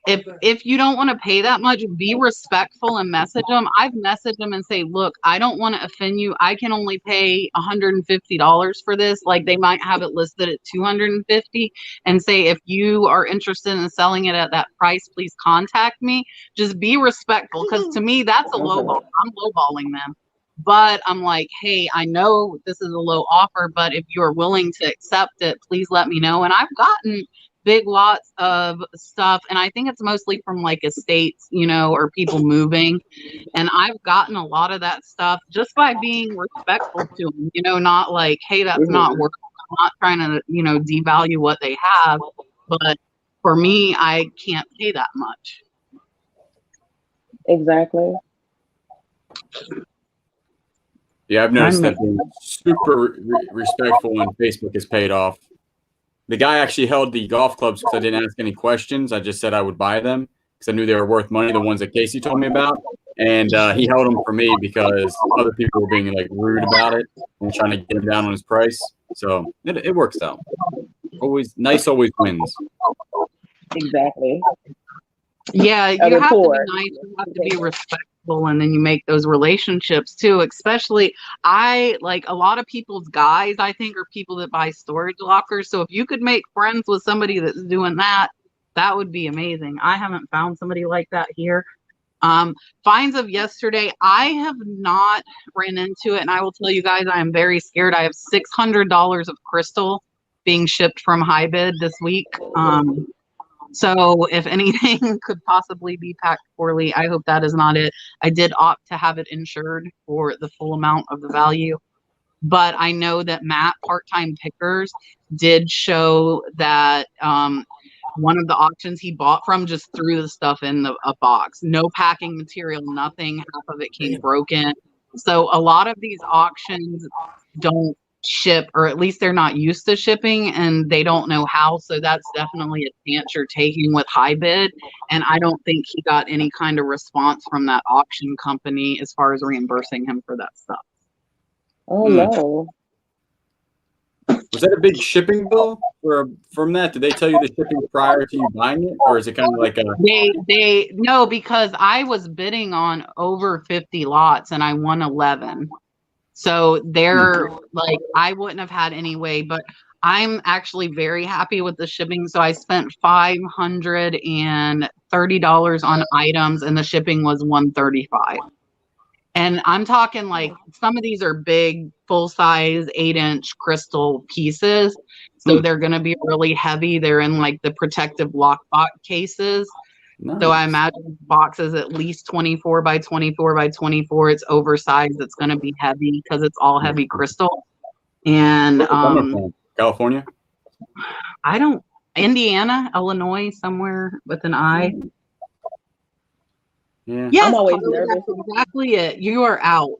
if you don't want to pay that much, be respectful and message them. I've messaged them and say, look, I don't want to offend you. I can only pay $150 for this. Like, they might have it listed at $250, and say, if you are interested in selling it at that price, please contact me. Just be respectful, because to me, that's a low ball. I'm lowballing them. But I'm like, hey, I know this is a low offer, but if you're willing to accept it, please let me know. And I've gotten big lots of stuff, and I think it's mostly from like estates, you know, or people moving, and I've gotten a lot of that stuff just by being respectful to them, you know, not like, hey, that's not worth it. I'm not trying to, you know, devalue what they have, but for me, I can't pay that much. Exactly. Yeah, I've noticed that being super respectful on Facebook has paid off. The guy actually held the golf clubs because I didn't ask any questions. I just said I would buy them because I knew they were worth money, the ones that Casey told me about. And he held them for me because other people were being like rude about it and trying to get him down on his price. So it works out. Always nice, always wins. Exactly. Yeah, a you have to be rapport. nice, you have to be respectful, and then you make those relationships too. Especially, I like a lot of people's guys, I think, are people that buy storage lockers. So if you could make friends with somebody that's doing that, that would be amazing. I haven't found somebody like that here. Finds of yesterday, I have not ran into it, and I will tell you guys, I am very scared. I have $600 of crystal being shipped from High Bid this week. So if anything could possibly be packed poorly, I hope that is not it. I did opt to have it insured for the full amount of the value. But I know that Matt, Part-Time Pickers, did show that one of the auctions he bought from just threw the stuff in a box. No packing material, nothing. Half of it came broken. So a lot of these auctions don't ship, or at least they're not used to shipping, and they don't know how. So that's definitely a chance you're taking with High Bid. And I don't think he got any kind of response from that auction company as far as reimbursing him for that stuff. Oh no. Was that a big shipping bill from that? Did they tell you the shipping prior to you buying it, or is it kind of like a? They no, because I was bidding on over 50 lots and I won 11. So they're like, I wouldn't have had any way, but I'm actually very happy with the shipping. So I spent $530 on items, and the shipping was $135. And I'm talking like some of these are big, full size, 8-inch crystal pieces. So they're going to be really heavy. They're in like the protective lockbox cases. Nice. So I imagine the box is at least 24 by 24 by 24. It's oversized. It's going to be heavy because it's all heavy crystal. And California? Indiana, Illinois, somewhere with an I. Yeah. Yes, I'm always Carla, nervous. that's exactly it. You are out.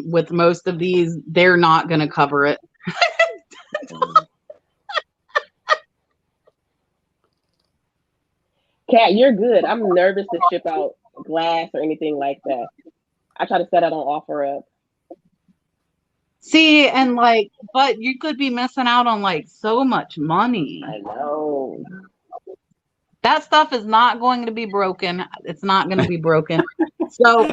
With most of these, they're not going to cover it. Kat, you're good. I'm nervous to ship out glass or anything like that. I try to set out on OfferUp. See, and like, but you could be missing out on like so much money. I know. That stuff is not going to be broken. It's not going to be broken. So,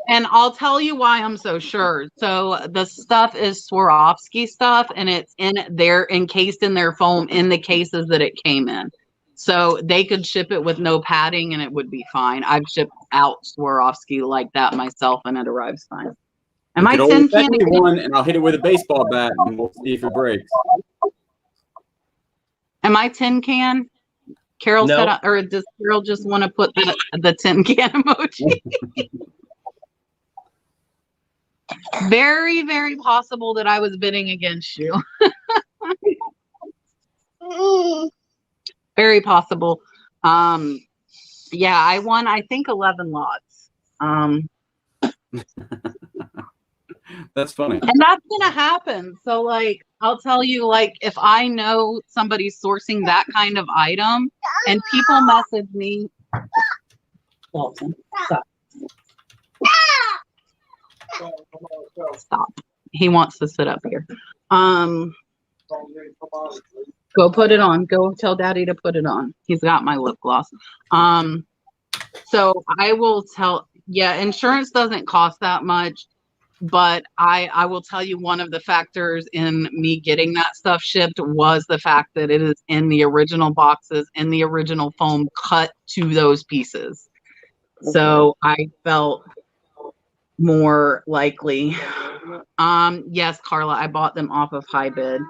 and I'll tell you why I'm so sure. So the stuff is Swarovski stuff, and it's encased in their foam in the cases that it came in. So they could ship it with no padding and it would be fine. I've shipped out Swarovski like that myself and it arrives fine. Am I tin can? One, and I'll hit it with a baseball bat and we'll see if it breaks. Am I tin can? Carol No. said, or does Carol just want to put the tin can emoji? Very, very possible that I was bidding against you. Very possible. Yeah, I won, I think, 11 lots. That's funny. And that's gonna happen. So like, I'll tell you, like, if I know somebody's sourcing that kind of item and people message me, Walton, stop. Stop. He wants to sit up here. Go put it on. Go tell Daddy to put it on. He's got my lip gloss. So I will tell, yeah, insurance doesn't cost that much, but I will tell you one of the factors in me getting that stuff shipped was the fact that it is in the original boxes, in the original foam cut to those pieces. So I felt more likely. Yes, Carla, I bought them off of High Bid.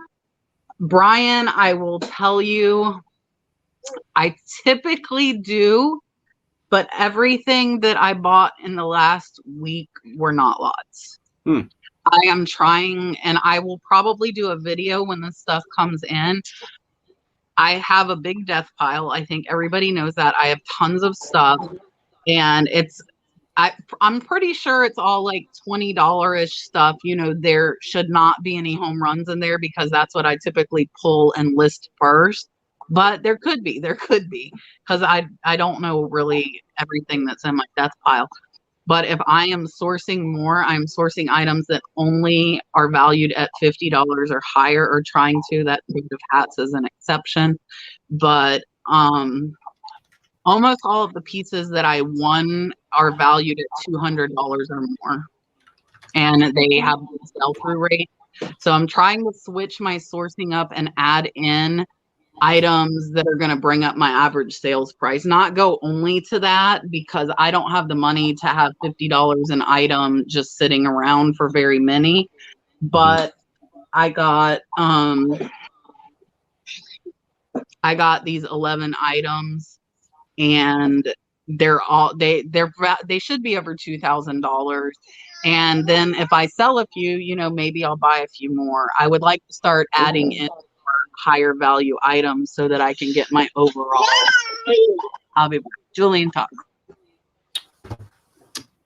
Brian, I will tell you, I typically do, but everything that I bought in the last week were not lots. I am trying, and I will probably do a video when this stuff comes in. I have a big death pile. I think everybody knows that. I have tons of stuff, and I'm pretty sure it's all like $20-ish stuff. You know, there should not be any home runs in there because that's what I typically pull and list first. But there could be, because I don't know really everything that's in my death pile. But if I am sourcing more, I'm sourcing items that only are valued at $50 or higher, or trying to. That Page of Hats is an exception. But almost all of the pieces that I won are valued at $200 or more, and they have a sell-through rate. So I'm trying to switch my sourcing up and add in items that are going to bring up my average sales price, not go only to that, because I don't have the money to have $50 an item just sitting around for very many. But I got these 11 items, and they should be over $2,000. And then if I sell a few, maybe I'll buy a few more. I would like to start adding in higher value items so that I can get my overall. I'll be back. Julian, talk.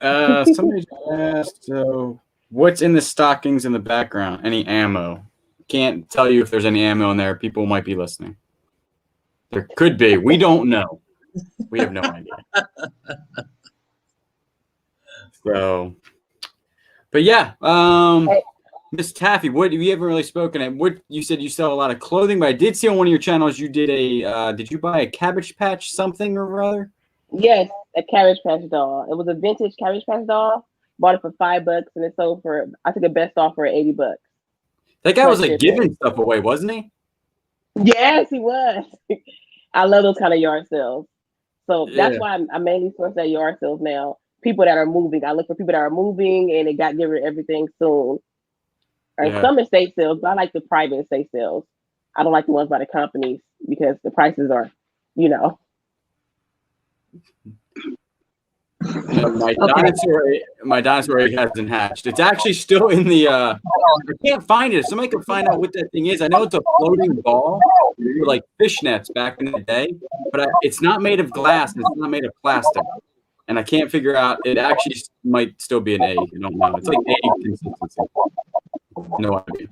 Somebody just asked, so what's in the stockings in the background? Any ammo? Can't tell you if there's any ammo in there. People might be listening. There could be. We don't know. We have no idea. So, but yeah, Miss Taffy, what you haven't really spoken at? What you said you sell a lot of clothing, but I did see on one of your channels you did a. Did you buy a Cabbage Patch something or other? Yes, a Cabbage Patch doll. It was a vintage Cabbage Patch doll. Bought it for $5, and it sold for, I took a best offer at $80. That guy was like giving stuff away, wasn't he? Yes, he was. I love those kind of yard sales. So that's why I mainly source at yard sales now. People that are moving. I look for people that are moving and they got to get rid of everything soon. Or some estate sales, but I like the private estate sales. I don't like the ones by the companies because the prices are, My dinosaur egg hasn't hatched. It's actually still in the. I can't find it. If somebody can find out what that thing is. I know it's a floating ball, like fishnets back in the day, but it's not made of glass and it's not made of plastic. And I can't figure out. It actually might still be an egg. I don't know. It's like egg consistency. No idea.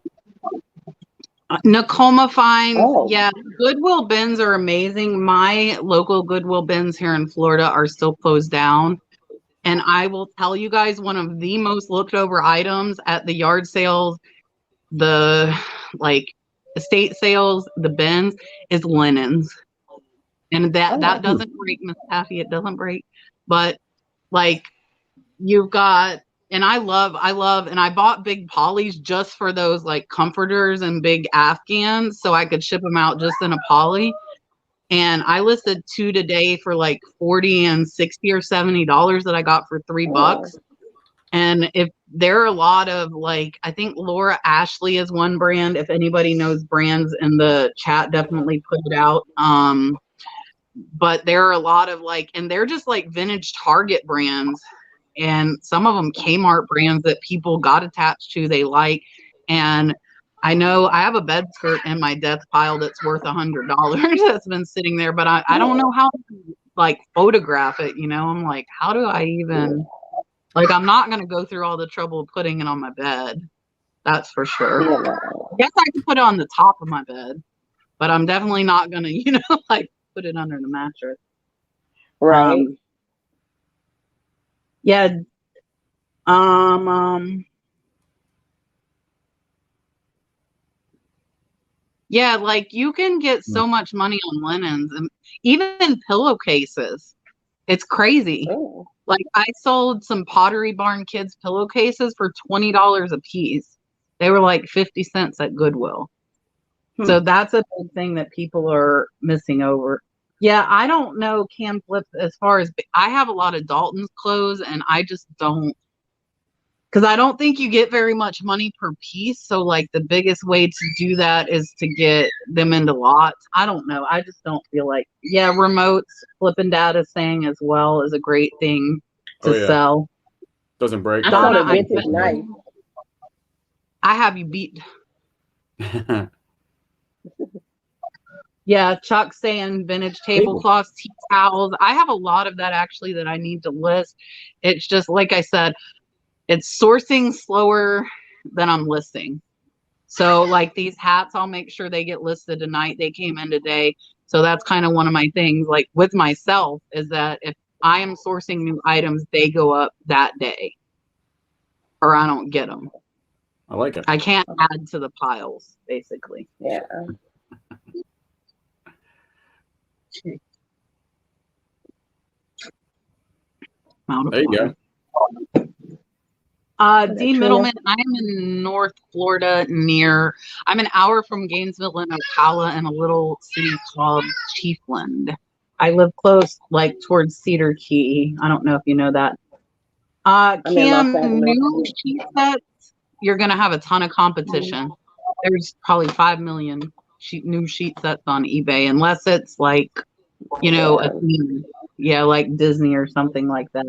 Nakoma finds, yeah, Goodwill bins are amazing. My local Goodwill bins here in Florida are still closed down. And I will tell you guys, one of the most looked over items at the yard sales, the estate sales, the bins, is linens. And that doesn't break, Miss Taffy, it doesn't break. But you've got, and I bought big polys just for those comforters and big Afghans so I could ship them out just in a poly. And I listed 2 today for $40 and $60 or $70 that I got for $3. And if there are a lot of I think Laura Ashley is one brand. If anybody knows brands in the chat, definitely put it out. But there are a lot of and they're just vintage Target brands. And some of them Kmart brands that people got attached to, they like. And I know I have a bed skirt in my death pile that's worth $100 that's been sitting there, but I don't know how to photograph it. I'm like, how do I even, I'm not going to go through all the trouble of putting it on my bed. That's for sure. I guess I can put it on the top of my bed, but I'm definitely not going to, put it under the mattress. Right. Yeah. Yeah, you can get so much money on linens and even pillowcases. It's crazy. Oh. I sold some Pottery Barn kids pillowcases for $20 a piece. They were 50 cents at Goodwill. So that's a big thing that people are missing over. Yeah, I don't know Cam Flips as far as I have a lot of Dalton's clothes and I just don't, because I don't think you get very much money per piece. So the biggest way to do that is to get them into lots. I don't know. I just don't feel remotes, flipping data saying as well is a great thing to sell. Doesn't break. I saw a vintage knife. I have you beat. Yeah, Chuck saying vintage tablecloths, tea towels. I have a lot of that actually that I need to list. It's just like I said, it's sourcing slower than I'm listing. So these hats, I'll make sure they get listed tonight. They came in today. So that's kind of one of my things with myself is that if I am sourcing new items, they go up that day or I don't get them. I like it. I can't add to the piles, basically. Yeah. I'm out of There you water. go. D. Middleman, I'm in North Florida I'm an hour from Gainesville and Ocala in a little city called Chiefland. I live close, like towards Cedar Key. I don't know if you know that. Cam, new sheet sets, you're going to have a ton of competition. There's probably 5 million new sheet sets on eBay, unless it's like, you know, a theme. Yeah, like Disney or something like that.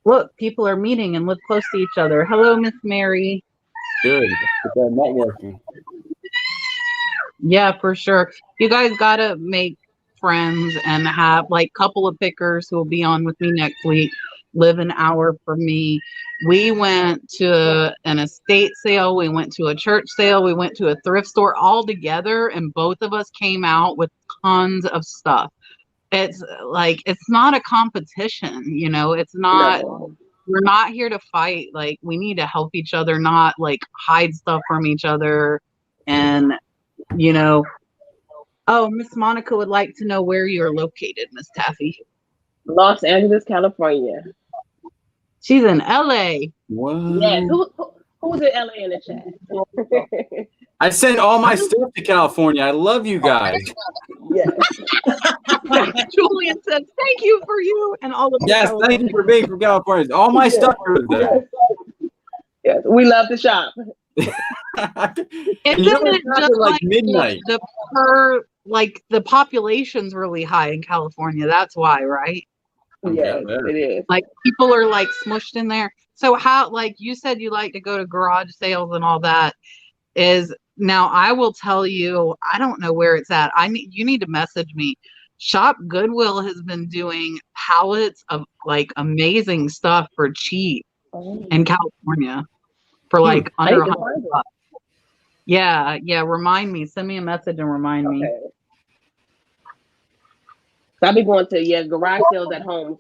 Look, people are meeting and live close to each other. Hello, Miss Mary. Good. Networking. Yeah, for sure. You guys got to make friends and have like a couple of pickers who will be on with me next week. Live an hour from me. We went to an estate sale. We went to a church sale. We went to a thrift store all together, and both of us came out with tons of stuff. It's like, it's not a competition, you know, it's not, we're not here to fight. Like, we need to help each other, not like hide stuff from each other. And, you know, oh, Miss Monica would like to know where you're located, Miss Taffy. Los Angeles, California. She's in LA. What? Yeah, who's in LA in the chat? I send all my stuff to California. I love you guys. Yes. Julian says, thank you for you and all of Yes, thank you for being from California. All my stuff is there. Yes, we love to shop. Isn't it just like midnight? The population's really high in California. That's why, right? Yes, it is. Like, people are like smushed in there. So how, like you said, you like to go to garage sales and all that. Now I will tell you, I don't know where it's at. You need to message me. Shop Goodwill has been doing pallets of like amazing stuff for cheap in California for like under $100. Yeah. Remind me. Send me a message and remind me. So I'll be going to garage sales at home,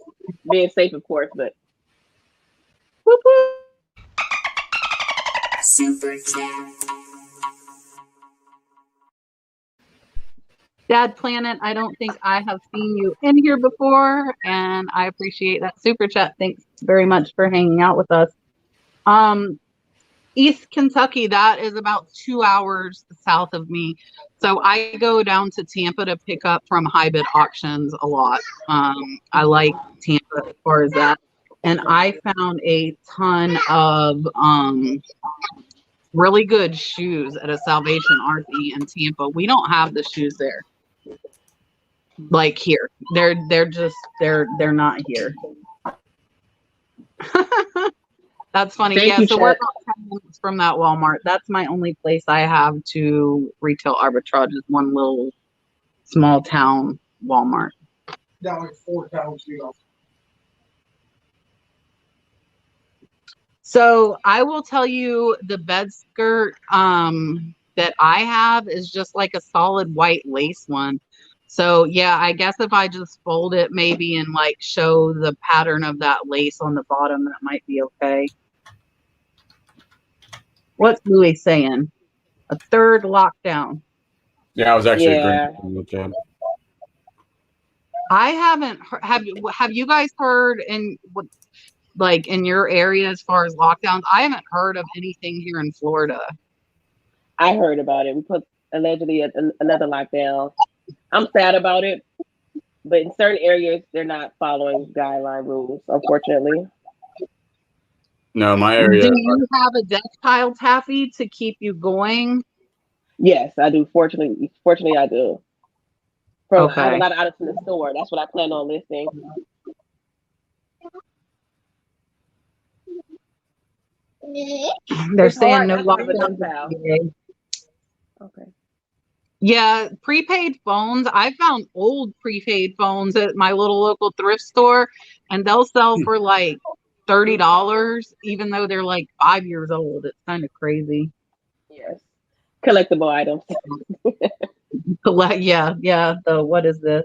being safe, of course, but. Whoop, whoop. Super chat. Dad Planet, I don't think I have seen you in here before, and I appreciate that super chat. Thanks very much for hanging out with us. East Kentucky, that is about 2 hours south of me. So I go down to Tampa to pick up from high bid auctions a lot. I like Tampa as far as that. And I found a ton of really good shoes at a Salvation Army in Tampa. We don't have the shoes there. Like here. They're not here. That's funny. Thank you, so we're about 10 minutes from that Walmart. That's my only place I have to retail arbitrage, is one little small town Walmart. Down like 4 towns, you know. So I will tell you, the bed skirt that I have is just like a solid white lace one. So yeah, I guess if I just fold it maybe and like show the pattern of that lace on the bottom, that might be okay. What's Louis saying? A third lockdown. Yeah, I was actually agreeing with that. I haven't have you guys heard in your area as far as lockdowns? I haven't heard of anything here in Florida. I heard about it. We put allegedly another lockdown. I'm sad about it, but in certain areas they're not following guideline rules, unfortunately. No, my area. Do you have a desk pile, Taffy, to keep you going? Yes, I do. Fortunately, I do. Okay. I have a lot of items in the store. That's what I plan on listing. They're saying no lockdown. Okay. Yeah, prepaid phones. I found old prepaid phones at my little local thrift store, and they'll sell for like $30, even though they're like 5 years old. It's kind of crazy. Yes. Collectible items. Yeah. What is this?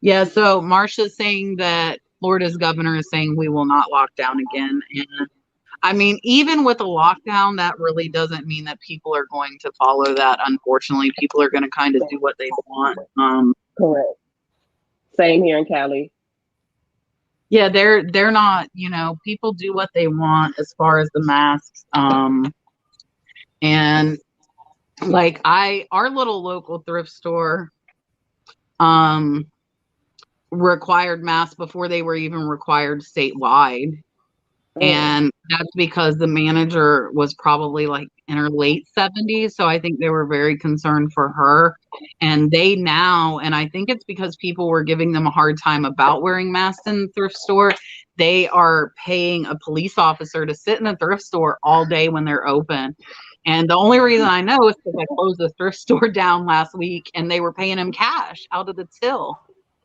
Yeah, so Marsha's saying that Florida's governor is saying we will not lock down again. And I mean, even with a lockdown, that really doesn't mean that people are going to follow that. Unfortunately, people are going to kind of do what they want. Correct. Same here in Cali. Yeah, they're not, people do what they want as far as the masks. And like our little local thrift store required masks before they were even required statewide. And that's because the manager was probably like in her late 70s. So I think they were very concerned for her. And and I think it's because people were giving them a hard time about wearing masks in the thrift store. They are paying a police officer to sit in the thrift store all day when they're open. And the only reason I know is because I closed the thrift store down last week and they were paying him cash out of the till.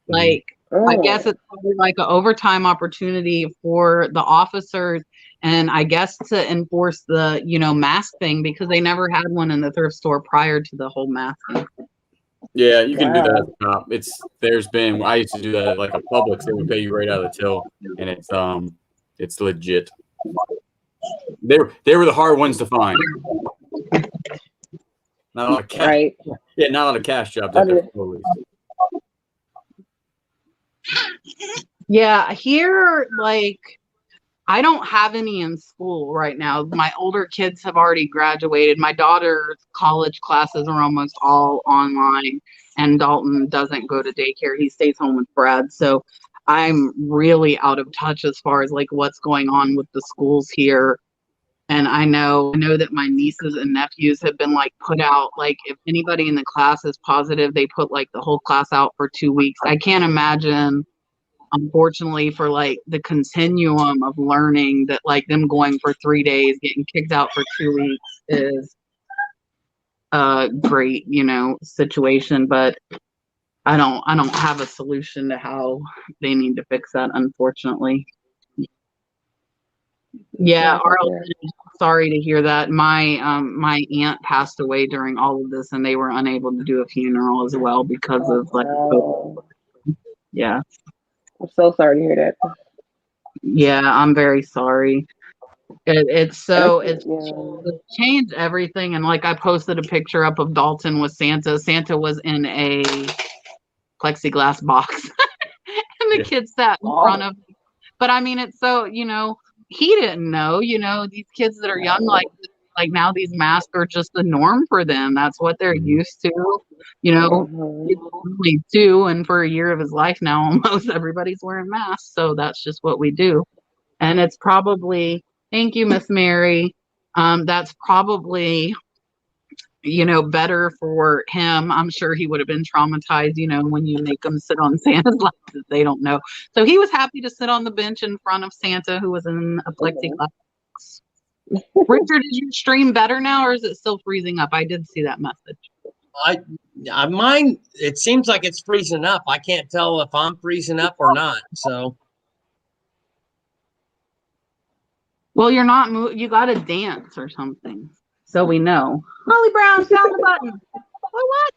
Like, I guess it's probably like an overtime opportunity for the officers, and I guess to enforce the, mask thing, because they never had one in the thrift store prior to the whole mask thing. Yeah, you can do that at the top. I used to do that at like a Publix. They would pay you right out of the till, and it's legit. They were the hard ones to find. Not a lot of cash. Right. Yeah, not a lot of cash jobs at the police. Yeah, here, like, I don't have any in school right now. My older kids have already graduated. My daughter's college classes are almost all online, and Dalton doesn't go to daycare. He stays home with Brad. So I'm really out of touch as far as like what's going on with the schools here. And I know that my nieces and nephews have been like put out, like if anybody in the class is positive, they put like the whole class out for 2 weeks. I can't imagine, unfortunately, for like the continuum of learning, that like them going for 3 days, getting kicked out for 2 weeks is a great, situation. But I don't have a solution to how they need to fix that, unfortunately. Yeah, Arlington, sorry to hear that. My aunt passed away during all of this, and they were unable to do a funeral as well because of like COVID. Yeah. I'm so sorry to hear that. Yeah, I'm very sorry. It's changed everything. And like I posted a picture up of Dalton with Santa. Santa was in a plexiglass box and the kid sat in front of him. But I mean, it's so, he didn't know, these kids that are young, like now these masks are just the norm for them. That's what they're used to, he's only 2, and for a year of his life now, almost everybody's wearing masks. So that's just what we do. And it's probably, thank you, Miss Mary. That's probably, better for him. I'm sure he would have been traumatized, when you make them sit on Santa's lap that they don't know. So he was happy to sit on the bench in front of Santa, who was in a plexiglass. Richard, is your stream better now, or is it still freezing up? I did see that message. Mine, it seems like it's freezing up. I can't tell if I'm freezing up or not. So. Well, you're not. You got to dance or something, so we know. Holly Brown, found the button. What?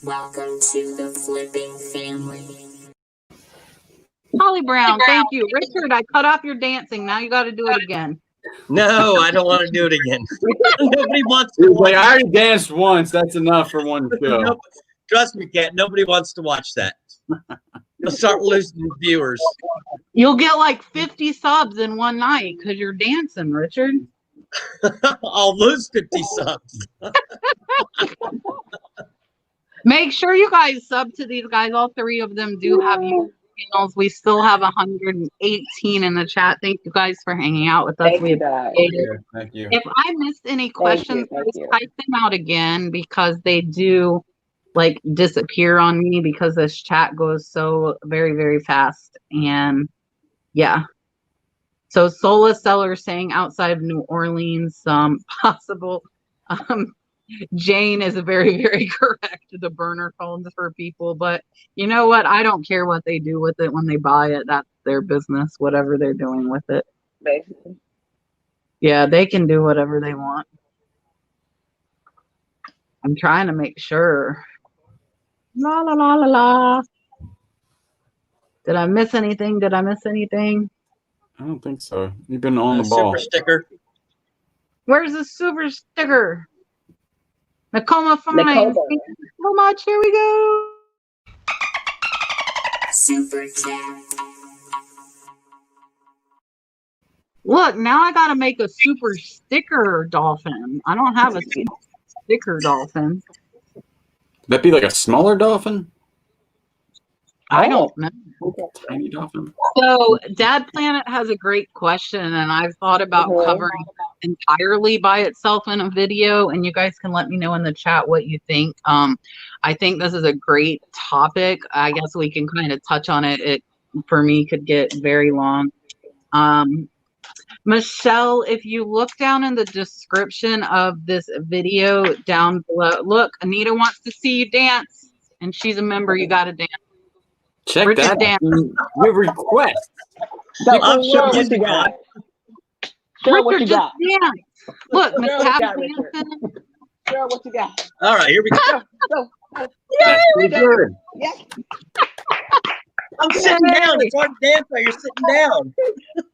Welcome to the flipping family. Holly Brown, thank you. Richard, I cut off your dancing. Now you got to do it again. No, I don't want to do it again. Nobody wants to. Like, I already danced once. That's enough for one show. No, trust me, Kat. Nobody wants to watch that. You'll start losing viewers. You'll get like 50 subs in one night because you're dancing, Richard. I'll lose 50 subs. Make sure you guys sub to these guys. All 3 of them do have YouTube channels. We still have 118 in the chat. Thank you guys for hanging out with us. Thank you, guys. Thank you. If I missed any questions, Thank you. type them out again, because they do like disappear on me because this chat goes so very, very fast. And yeah. So Sola Seller saying outside of New Orleans, possible. Jane is very, very correct. The burner phones for people, but you know what? I don't care what they do with it when they buy it. That's their business, whatever they're doing with it. Basically. Yeah, they can do whatever they want. I'm trying to make sure. La la la la la. Did I miss anything? I don't think so. You've been on the ball. Super sticker. Where's the super sticker? Nakoma Fine. Nakoma. Thank you so much. Here we go. Super chat. Look, now I got to make a super sticker dolphin. I don't have a sticker dolphin. That'd be like a smaller dolphin? I don't know. Tiny dolphin? So Dad Planet has a great question, and I've thought about covering it entirely by itself in a video, and you guys can let me know in the chat what you think. I think this is a great topic. I guess we can kind of touch on it. It, for me, could get very long. Michelle, if you look down in the description of this video down below, look, Anita wants to see you dance, and she's a member. You got to dance. Check Richard that. Dan. Your request. I'm sure what he's you got. Show what you Richard, got. just dance. Look, Miss Show what you got, Taffy Richard. dancing. Show what you got. All right, here we go. Go. That's pretty good. Yeah. I'm sitting down. It's hard to dance while you're sitting down.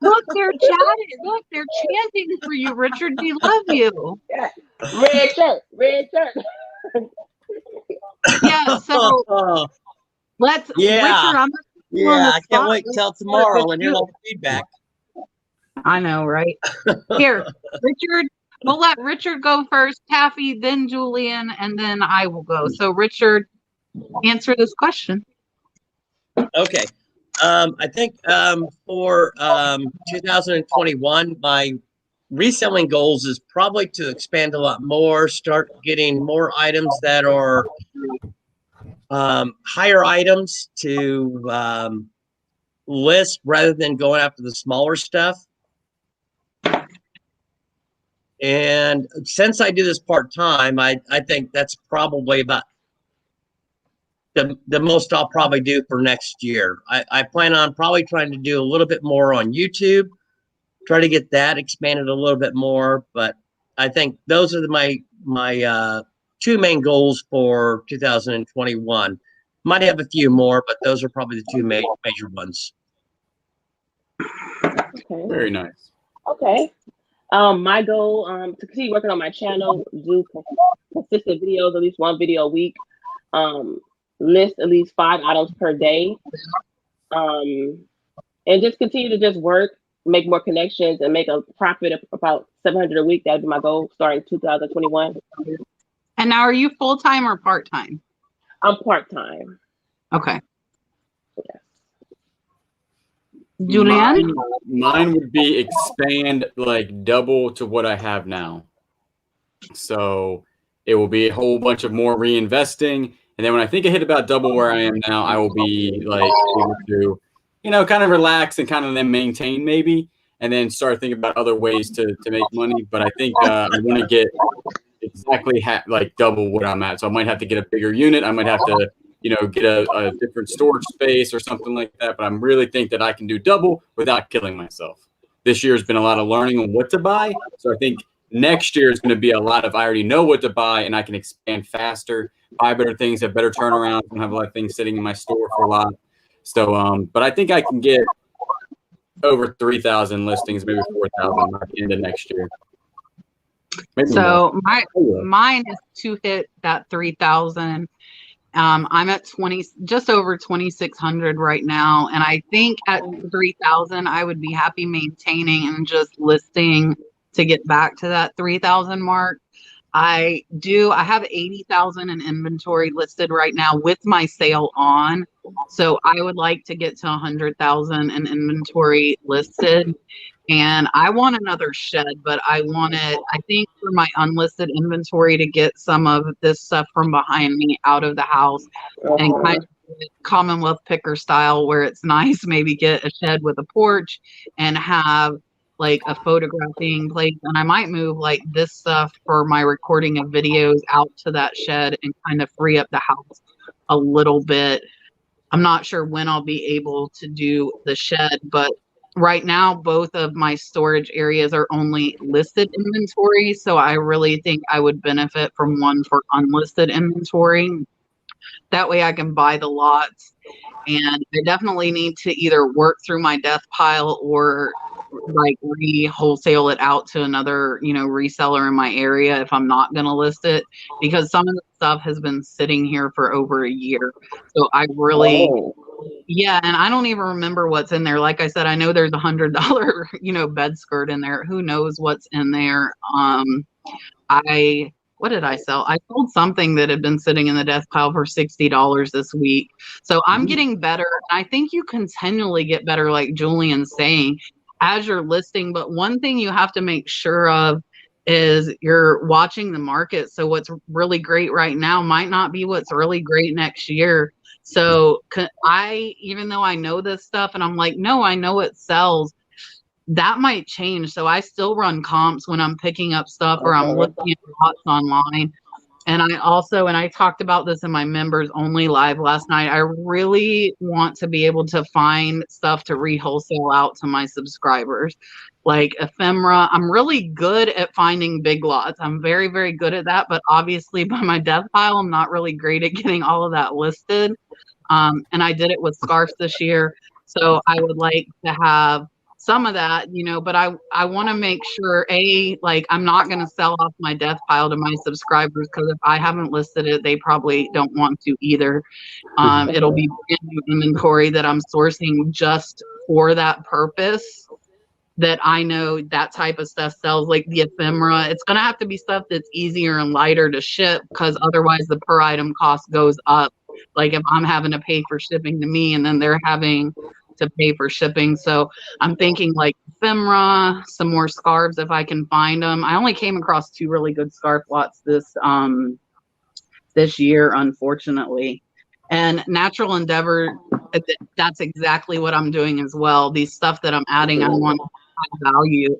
Look, they're chatting. Look, they're chanting for you, Richard. We love you. Yeah. Red shirt. Red shirt. Yeah, so let's, Yeah. Richard, I'm Yeah, I can't wait till tomorrow and hear all the feedback. I know, right? Here, Richard, we'll let Richard go first, Taffy, then Julian, and then I will go. So, Richard, answer this question. Okay. I think for 2021, my reselling goals is probably to expand a lot more, start getting more items that are higher items to list rather than going after the smaller stuff. And since I do this part-time, I think that's probably about the most I'll probably do for next year. I plan on probably trying to do a little bit more on YouTube, try to get that expanded a little bit more. But I think those are my two main goals for 2021. Might have a few more, but those are probably the two major ones. Okay. Very nice. Okay. My goal to continue working on my channel, do consistent videos, at least one video a week. List at least 5 items per day. And just continue to just work, make more connections, and make a profit of about $700 a week. That would be my goal starting 2021. And now, are you full-time or part-time? I'm part-time. Okay. Yeah. Julian? Mine would be expand like double to what I have now. So it will be a whole bunch of more reinvesting. And then when I think I hit about double where I am now, I will be like able to, kind of relax and kind of then maintain maybe, and then start thinking about other ways to make money. But I think I want to get exactly like double what I'm at. So I might have to get a bigger unit. I might have to, get a different storage space or something like that. But I really think that I can do double without killing myself. This year has been a lot of learning on what to buy. So I think next year is going to be a lot of I already know what to buy and I can expand faster, buy better things, have better turnaround, and have a lot of things sitting in my store for a lot. So, but I think I can get over 3,000 listings, maybe 4,000 by the end of next year. Maybe so mine is to hit that 3,000. I'm at just over 2,600 right now. And I think at 3,000, I would be happy maintaining and just listing to get back to that 3,000 mark. I have 80,000 in inventory listed right now with my sale on. So I would like to get to 100,000 in inventory listed. And I want another shed, but I think for my unlisted inventory to get some of this stuff from behind me out of the house and kind of Commonwealth picker style where it's nice, maybe get a shed with a porch and have like a photographing place. And I might move like this stuff for my recording of videos out to that shed and kind of free up the house a little bit. I'm not sure when I'll be able to do the shed, but right now, both of my storage areas are only listed inventory. So I really think I would benefit from one for unlisted inventory. That way I can buy the lots. And I definitely need to either work through my death pile or like wholesale it out to another, reseller in my area if I'm not going to list it, because some of the stuff has been sitting here for over a year. So I really, yeah, and I don't even remember what's in there. Like I said, I know there's $100, bed skirt in there. Who knows what's in there? What did I sell? I sold something that had been sitting in the death pile for $60 this week. So I'm getting better. I think you continually get better, like Julian's saying, as you're listing. But one thing you have to make sure of is you're watching the market. So what's really great right now might not be what's really great next year. So even though I know this stuff and I'm like, no, I know it sells, that might change. So I still run comps when I'm picking up stuff or I'm looking at lots online. And I talked about this in my members only live last night. I really want to be able to find stuff to re-wholesale out to my subscribers, like ephemera. I'm really good at finding big lots. I'm very, very good at that. But obviously by my death pile, I'm not really great at getting all of that listed. And I did it with scarves this year. So I would like to have some of that, but I want to make sure, I'm not going to sell off my death pile to my subscribers, because if I haven't listed it, they probably don't want to either. It'll be brand new inventory that I'm sourcing just for that purpose, that I know that type of stuff sells, like the ephemera. It's going to have to be stuff that's easier and lighter to ship, because otherwise the per item cost goes up. Like if I'm having to pay for shipping to me and then they're having to pay for shipping. So I'm thinking like ephemera, some more scarves if I can find them. I only came across 2 really good scarf lots this year, unfortunately. And Natural Endeavor, that's exactly what I'm doing as well. These stuff that I'm adding, I want high value.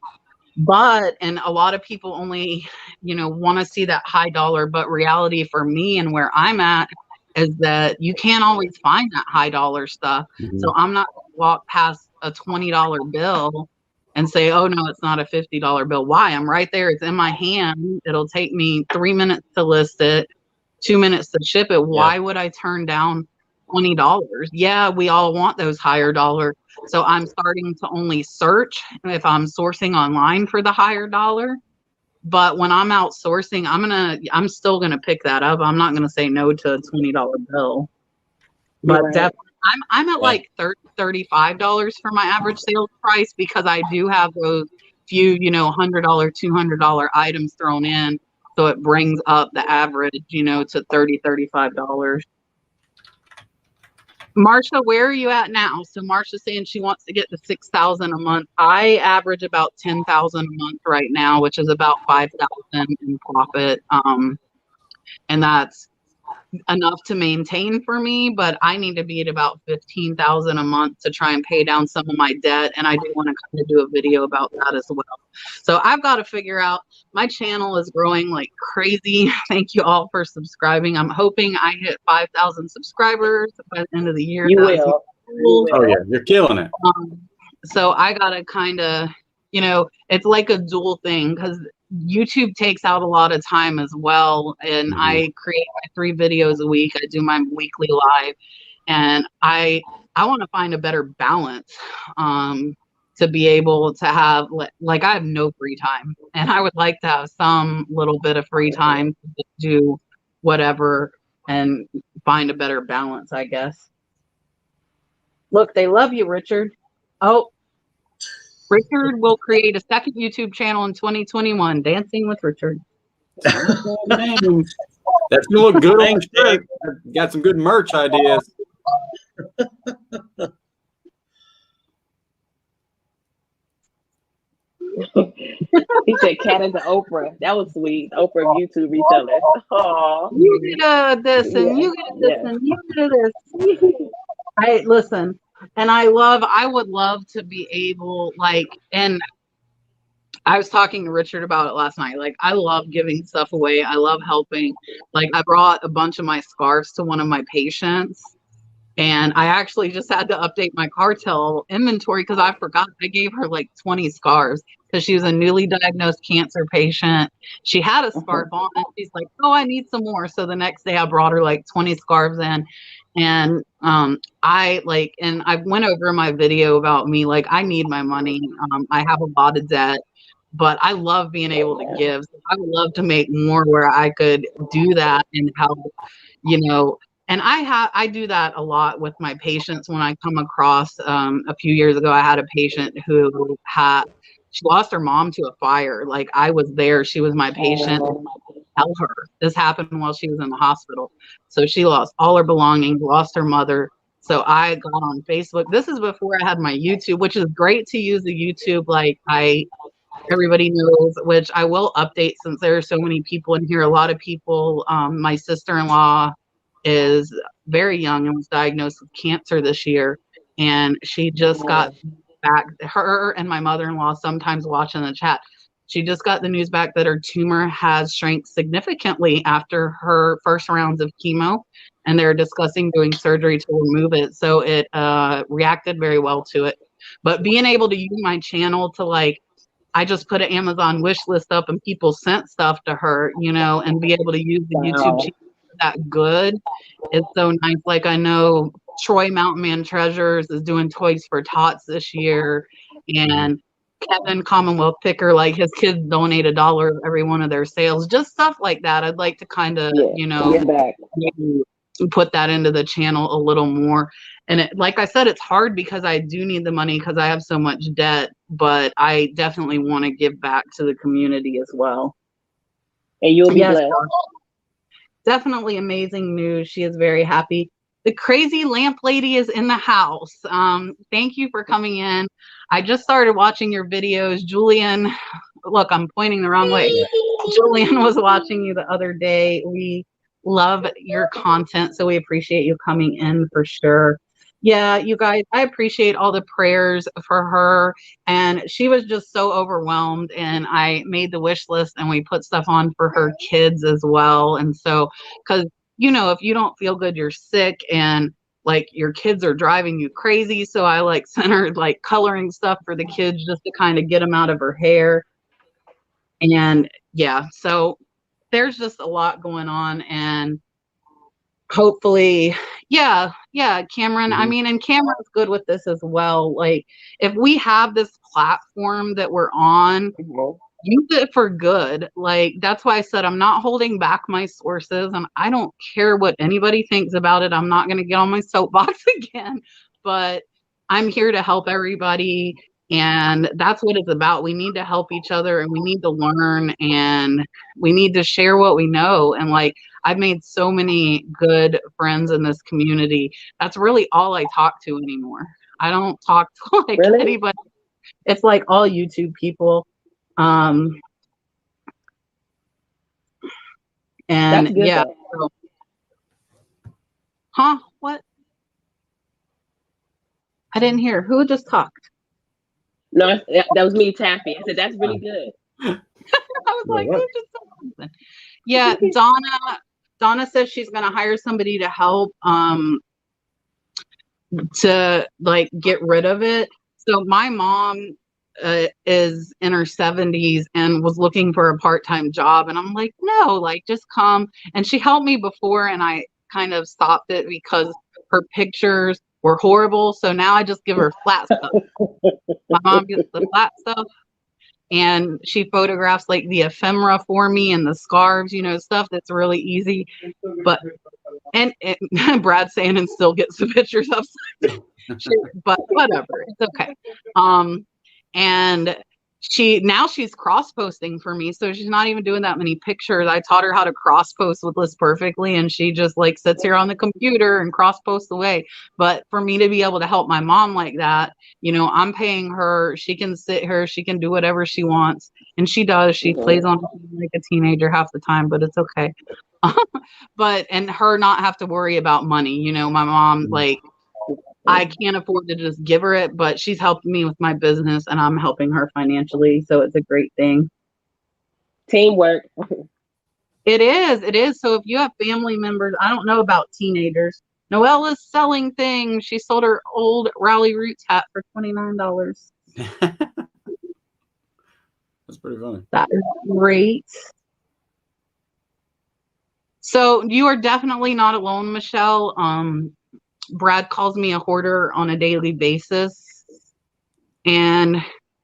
And a lot of people only, want to see that high dollar, but reality for me and where I'm at is that you can't always find that high dollar stuff. So I'm not going to walk past a $20 bill and say, oh no, it's not a $50 bill. Why? I'm right there. It's in my hand. It'll take me 3 minutes to list it, 2 minutes to ship it. Why would I turn down $20? Yeah, we all want those higher dollar. So I'm starting to only search if I'm sourcing online for the higher dollar. But when I'm outsourcing, I'm still gonna pick that up. I'm not gonna say no to a $20 bill. But definitely, I'm at like $35 for my average sales price, because I do have those few, $100, $200 items thrown in, so it brings up the average, to $30, $35. Marsha, where are you at now? So Marsha's saying she wants to get to 6,000 a month. I average about 10,000 a month right now, which is about 5,000 in profit. And that's enough to maintain for me, but I need to be at about 15,000 a month to try and pay down some of my debt. And I do want to kind of do a video about that as well. So I've got to figure out, my channel is growing like crazy. Thank you all for subscribing. I'm hoping I hit 5,000 subscribers by the end of the year. You will. Oh yeah, you're killing it. So I got to kind of, it's like a dual thing, because YouTube takes out a lot of time as well. And I create my 3 videos a week. I do my weekly live, and I want to find a better balance to be able to have, like, I have no free time, and I would like to have some little bit of free time to do whatever and find a better balance, I guess. Look, they love you, Richard. Oh, Richard will create a second YouTube channel in 2021, Dancing with Richard. That's gonna look good on the shirt. Got some good merch ideas. He said cat into Oprah. That was sweet. Oprah of YouTube resellers. Oh, you did this and you did this and you did this. Listen, and I would love to be able, and I was talking to Richard about it last night. Like, I love giving stuff away. I love helping. Like, I brought a bunch of my scarves to one of my patients, and I actually just had to update my cartel inventory because I forgot. I gave her like 20 scarves because she was a newly diagnosed cancer patient. She had a scarf on, and she's like, oh, I need some more. So the next day I brought her like 20 scarves in. And and I went over my video about me, like, I need my money. I have a lot of debt, but I love being able to give. So I would love to make more where I could do that and help, you know. And I do that a lot with my patients when I come across. A few years ago, I had a patient who she lost her mom to a fire. Like, I was there. She was my patient. Tell her this happened while she was in the hospital. So she lost all her belongings, lost her mother. So I got on Facebook. This is before I had my YouTube, which is great to use the YouTube. Like, everybody knows, which I will update since there are so many people in here. A lot of people, my sister-in-law is very young and was diagnosed with cancer this year. And she just got back, her and my mother-in-law sometimes watch in the chat. She just got the news back that her tumor has shrank significantly after her first rounds of chemo, and they're discussing doing surgery to remove it. So it reacted very well to it. But being able to use my channel to, like, I just put an Amazon wish list up and people sent stuff to her, you know, and be able to use the YouTube channel that good is so nice. Like, I know Troy Mountain Man Treasures is doing Toys for Tots this year, and Kevin Commonwealth Picker, like, his kids donate $1 every one of their sales, just stuff like that. I'd like to kind of, you know, maybe put that into the channel a little more. And like I said, it's hard because I do need the money because I have so much debt, but I definitely want to give back to the community as well. And you'll be blessed. Definitely amazing news. She is very happy. The crazy lamp lady is in the house. Thank you for coming in. I just started watching your videos. Julian, look, I'm pointing the wrong way. Julian was watching you the other day. We love your content, so we appreciate you coming in for sure. Yeah, you guys, I appreciate all the prayers for her. And she was just so overwhelmed. And I made the wish list and we put stuff on for her kids as well. And so, because, you know, if you don't feel good, you're sick, and like your kids are driving you crazy. So I like sent her like coloring stuff for the kids just to kind of get them out of her hair. And yeah, so there's just a lot going on. And hopefully, yeah, Cameron, I mean, and Cameron's good with this as well. Like, if we have this platform that we're on, use it for good. Like, that's why I said I'm not holding back my sources, and I don't care what anybody thinks about it. I'm not going to get on my soapbox again, but I'm here to help everybody, and that's what it's about. We need to help each other, and we need to learn, and we need to share what we know. And like, I've made so many good friends in this community. That's really all I talk to anymore. I don't talk to like anybody. It's like all YouTube people. And yeah. So, what? I didn't hear. Who just talked? No, that was me, Taffy. I said, that's really good. I was like, who just said something? Yeah, Donna says she's going to hire somebody to help to like get rid of it. So my mom is in her 70s and was looking for a part-time job, and I'm like, no, like, just come. And she helped me before, and I kind of stopped it because her pictures were horrible. So now I just give her flat stuff. My mom gets the flat stuff, and she photographs like the ephemera for me and the scarves, you know, stuff that's really easy. But and Brad's saying, and still gets the pictures up. But whatever, it's okay. And she's cross posting for me, so she's not even doing that many pictures. I taught her how to cross post with this perfectly, and she just like sits here on the computer and cross posts away. But for me to be able to help my mom like that, you know, I'm paying her. She can sit here, she can do whatever she wants, and she does. She plays on like a teenager half the time, but it's okay. But and her not have to worry about money, you know. My mom, like, I can't afford to just give her it, but she's helping me with my business and I'm helping her financially. So it's a great thing. Teamwork. It is. So if you have family members, I don't know about teenagers. Noelle is selling things. She sold her old Rally Roots hat for $29. That's pretty funny. That is great. So you are definitely not alone, Michelle. Brad calls me a hoarder on a daily basis, and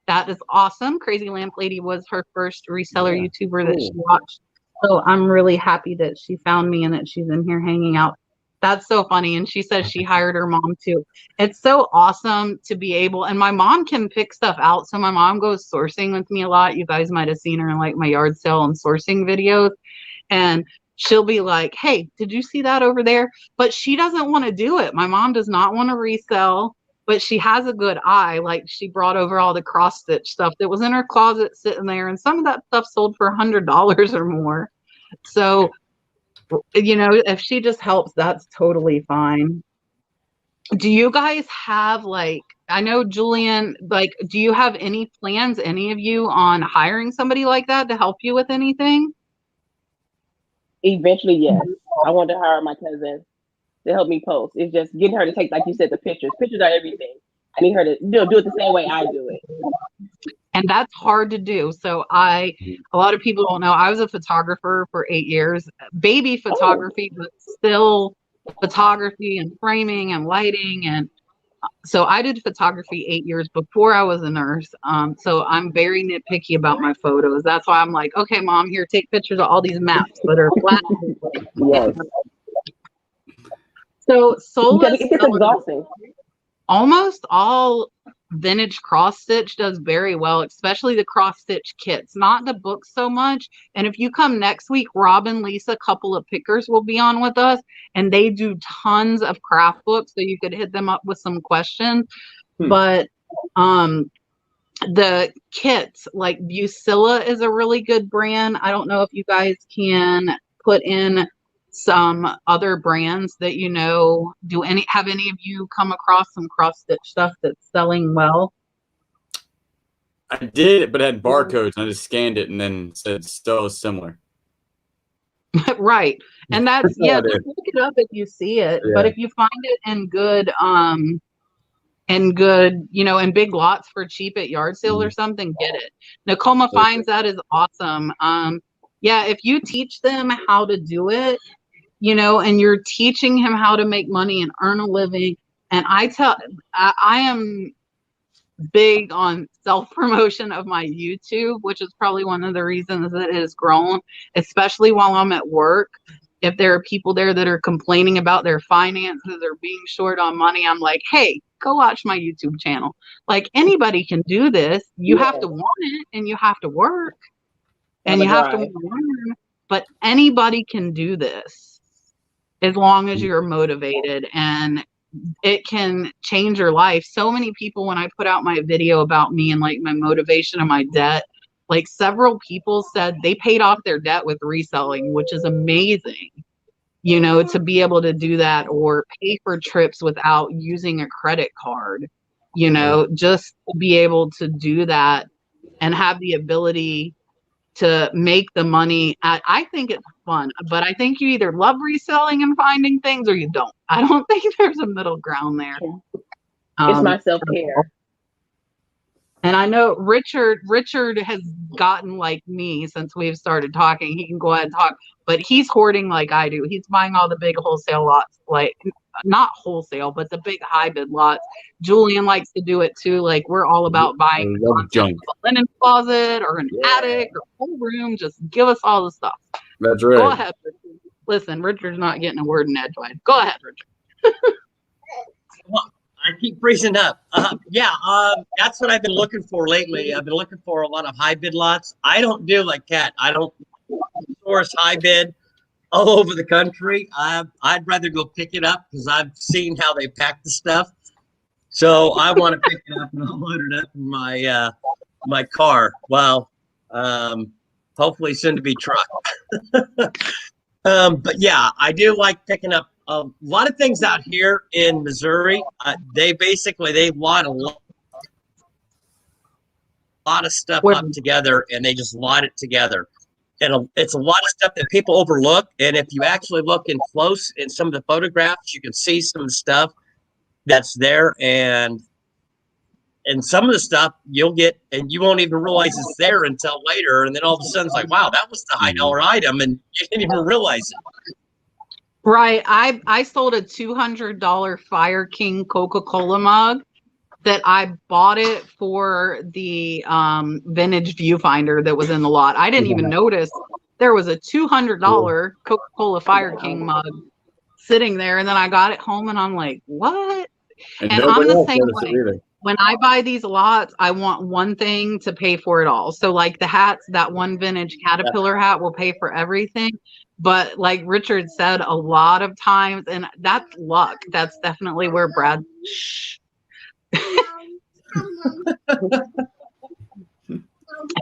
that is awesome. Crazy Lamp Lady was her first reseller YouTuber that she watched. So I'm really happy that she found me and that she's in here hanging out. That's so funny. And she says she hired her mom too. It's so awesome to be able, and my mom can pick stuff out. So my mom goes sourcing with me a lot. You guys might have seen her in like my yard sale and sourcing videos. And she'll be like, hey, did you see that over there? But she doesn't want to do it. My mom does not want to resell, but she has a good eye. Like she brought over all the cross stitch stuff that was in her closet sitting there. And some of that stuff sold for $100 or more. So, you know, if she just helps, that's totally fine. Do you guys have like, I know Julian, like, do you have any plans, any of you, on hiring somebody like that to help you with anything? Eventually, yes. I want to hire my cousin to help me post. It's just getting her to take, like you said, the pictures. Pictures are everything. I need her to do it the same way I do it. And that's hard to do. So a lot of people don't know, I was a photographer for 8 years, baby photography, but still photography and framing and lighting. And so I did photography 8 years before I was a nurse. So I'm very nitpicky about my photos. That's why I'm like, okay, mom, here, take pictures of all these maps that are flat. Yes. So Solis, it's exhausting. Almost all vintage cross stitch does very well, especially the cross stitch kits, not the books so much. And if you come next week, Rob and Lisa, a couple of pickers, will be on with us, and they do tons of craft books, so you could hit them up with some questions. But the kits, like Busilla is a really good brand. I don't know if you guys can put in some other brands that you know. Have any of you come across some cross stitch stuff that's selling well? I did, but it had barcodes, and I just scanned it and then said so similar. Right. And that's just look it up if you see it. Yeah. But if you find it in good you know, in big lots for cheap at yard sales or something, get it. Nakoma finds that is awesome. Yeah, if you teach them how to do it, you know, and you're teaching him how to make money and earn a living. And I am big on self-promotion of my YouTube, which is probably one of the reasons that it has grown, especially while I'm at work. If there are people there that are complaining about their finances or being short on money, I'm like, hey, go watch my YouTube channel. Like, anybody can do this. You have to want it, and you have to work, and you have to learn. But anybody can do this as long as you're motivated, and it can change your life. So many people, when I put out my video about me and like my motivation and my debt, like several people said they paid off their debt with reselling, which is amazing, you know, to be able to do that, or pay for trips without using a credit card, you know, just to be able to do that and have the ability to make the money. I think it's fun, but I think you either love reselling and finding things or you don't. I don't think there's a middle ground there. It's my self-care. And I know Richard has gotten like me since we've started talking. He can go ahead and talk, but he's hoarding like I do. He's buying all the big wholesale lots, like not wholesale, but the big high bid lots. Julian likes to do it too. Like, we're all about buying a linen closet or an attic or a whole room. Just give us all the stuff. That's right. Go ahead, Richard. Listen, Richard's not getting a word in edgewise. Go ahead, Richard. Well, I keep freezing up. That's what I've been looking for lately. I've been looking for a lot of high bid lots. I don't do like Kat. I don't source high bid all over the country. I'd rather go pick it up because I've seen how they pack the stuff. So I want to pick it up and I'll load it up in my my car. Well, hopefully soon to be truck. But yeah, I do like picking up a lot of things out here in Missouri. They lot a lot of stuff up together, and they just lot it together. And it's a lot of stuff that people overlook. And if you actually look in close in some of the photographs, you can see some of the stuff that's there. And some of the stuff you'll get, and you won't even realize it's there until later. And then all of a sudden it's like, wow, that was the high dollar item, and you didn't even realize it. Right. I sold a $200 Fire King Coca-Cola mug that I bought it for the vintage viewfinder that was in the lot. I didn't even notice there was a $200 Coca-Cola Fire King mug sitting there, and then I got it home and I'm like, what? And And I'm nobody the else same noticed it way. either. When I buy these lots, I want one thing to pay for it all. So like the hats, that one vintage Caterpillar hat will pay for everything. But like Richard said, a lot of times, and that's luck. That's definitely where Brad. Shh.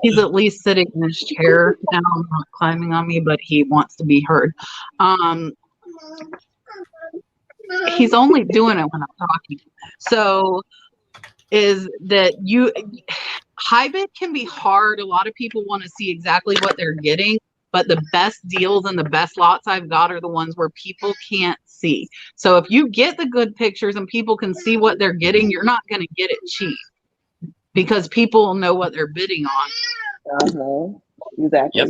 He's at least sitting in his chair now, not climbing on me, but he wants to be heard. He's only doing it when I'm talking. So is that high bid can be hard. A lot of people want to see exactly what they're getting, but the best deals and the best lots I've got are the ones where people can't see. So if you get the good pictures and people can see what they're getting, you're not going to get it cheap because people know what they're bidding on. Exactly. Yep.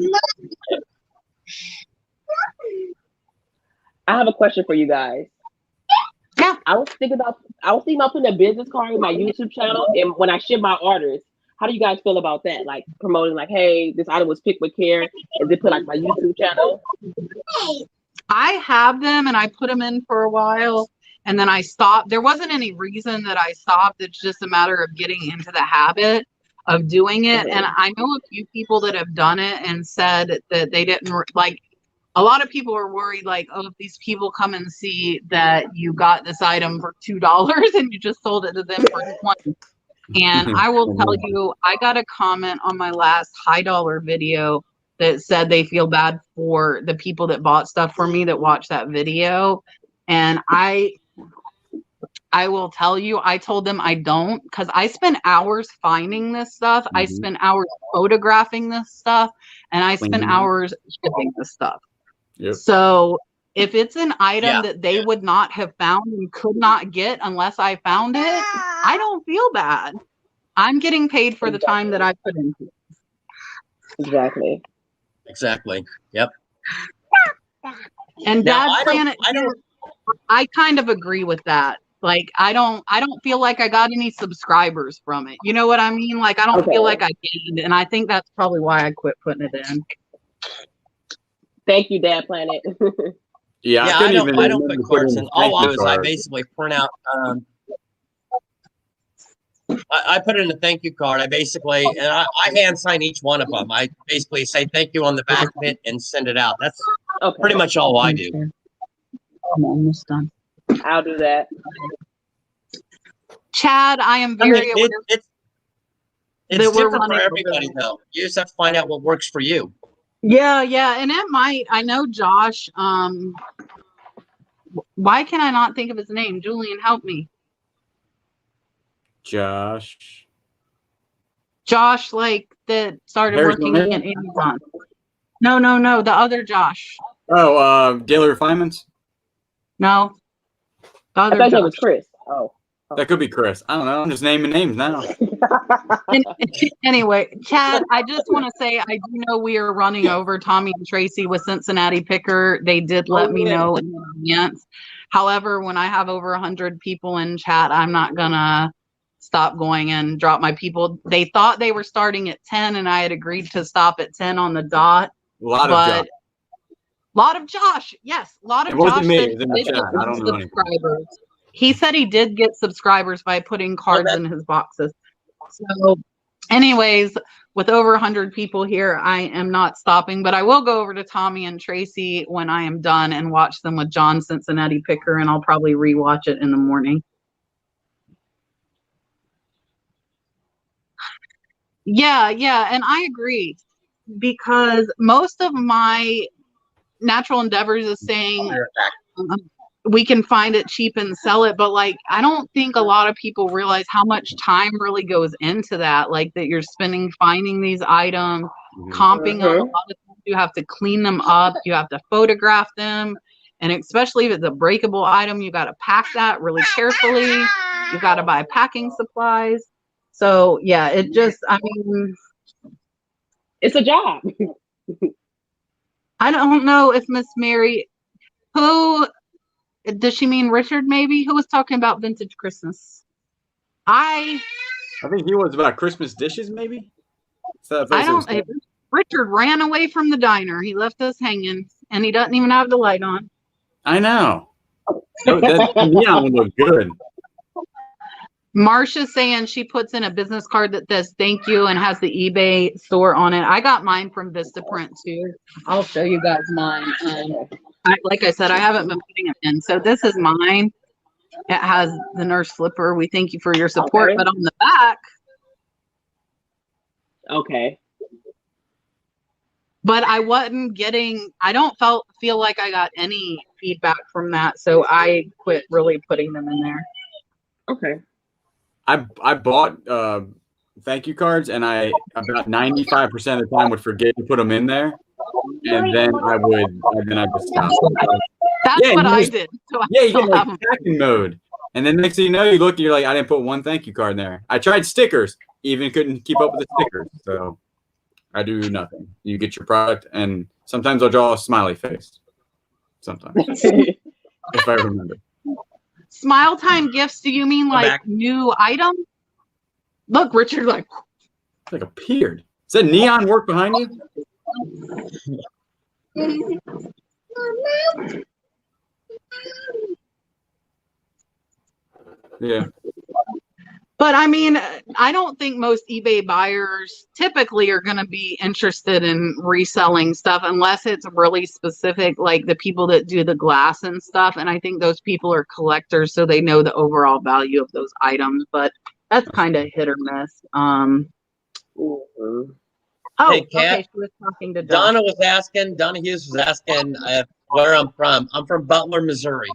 I have a question for you guys. Yeah. I was thinking about putting a business card in my YouTube channel, and when I ship my orders, how do you guys feel about that? Like promoting, like, hey, this item was picked with care, and then put like my YouTube channel. I have them, and I put them in for a while, and then I stopped. There wasn't any reason that I stopped. It's just a matter of getting into the habit of doing it. And I know a few people that have done it and said that they didn't like. A lot of people are worried, like, oh, if these people come and see that you got this item for $2 and you just sold it to them for $20. And I will tell you, I got a comment on my last high dollar video that said they feel bad for the people that bought stuff for me that watched that video. And I will tell you, I told them I don't, because I spent hours finding this stuff. I spent hours photographing this stuff, and I spent hours shipping this stuff. Yep. So if it's an item that they would not have found and could not get unless I found it, I don't feel bad. I'm getting paid for the time that I put into it. Exactly. Yep. And Dad Planet, I kind of agree with that. Like, I don't feel like I got any subscribers from it. You know what I mean? Like, I don't feel like I gained, and I think that's probably why I quit putting it in. Thank you, Dad Planet. I don't put cards in. All I do is I basically print out. I put in a thank you card. I hand sign each one of them. I basically say thank you on the back of it and send it out. That's pretty much all I do. I'm almost done. I'll do that. Chad, I am very aware. It's different for everybody, though. You just have to find out what works for you. Yeah, and it might. I know Josh. Why can I not think of his name? Julian, help me. Josh, like that started working at Amazon. No, the other Josh. Oh, Daily Refinements? No. The other I thought it was Chris. Oh. That could be Chris. I don't know. I'm just naming names now. Anyway, Chad, I just want to say I do know we are running over Tommy and Tracy with Cincinnati Picker. They did let me know in advance. However, when I have over 100 people in chat, I'm not going to stop going and drop my people. They thought they were starting at 10, and I had agreed to stop at 10 on the dot. A lot of Josh. Yes, a lot of It wasn't Josh. me. It was in the chat. I don't know subscribers. He said he did get subscribers by putting cards in his boxes. So anyways, with over 100 people here, I am not stopping, but I will go over to Tommy and Tracy when I am done and watch them with John Cincinnati Picker, and I'll probably rewatch it in the morning. Yeah, and I agree, because most of my natural endeavors is saying we can find it cheap and sell it, but like I don't think a lot of people realize how much time really goes into that, like that you're spending finding these items, comping them. A lot of times you have to clean them up, you have to photograph them, and especially if it's a breakable item, you got to pack that really carefully. You got to buy packing supplies. So yeah, it just, I mean, it's a job. I don't know if Miss Mary, Who does she mean? Richard, maybe? Who was talking about vintage Christmas? I think he was about Christmas dishes, maybe. I don't. Richard ran away from the diner. He left us hanging, and he doesn't even have the light on. I know. That neon would look good. Marsha's saying she puts in a business card that says thank you and has the eBay store on it. I got mine from Vistaprint too. I'll show you guys mine. Like I said, I haven't been putting it in. So this is mine. It has the nurse slipper. We thank you for your support. Okay. But on the back. Okay. But I wasn't getting, I don't feel like I got any feedback from that. So I quit really putting them in there. Okay. I bought thank you cards, and I about 95% of the time would forget to put them in there, and then I just stop. That's what I did. So you get like packing mode, and then next thing you know, you look and you're like, I didn't put one thank you card in there. I tried stickers, even couldn't keep up with the stickers. So I do nothing. You get your product, and sometimes I'll draw a smiley face. Sometimes, if I remember. Smile time gifts, do you mean like new item? Look, Richard, like appeared. Is that neon work behind you? Yeah. But I mean, I don't think most eBay buyers typically are going to be interested in reselling stuff unless it's really specific, like the people that do the glass and stuff. And I think those people are collectors, so they know the overall value of those items. But that's kind of hit or miss. Hey, Kat, okay. She was talking to Donna Hughes was asking where I'm from. I'm from Butler, Missouri.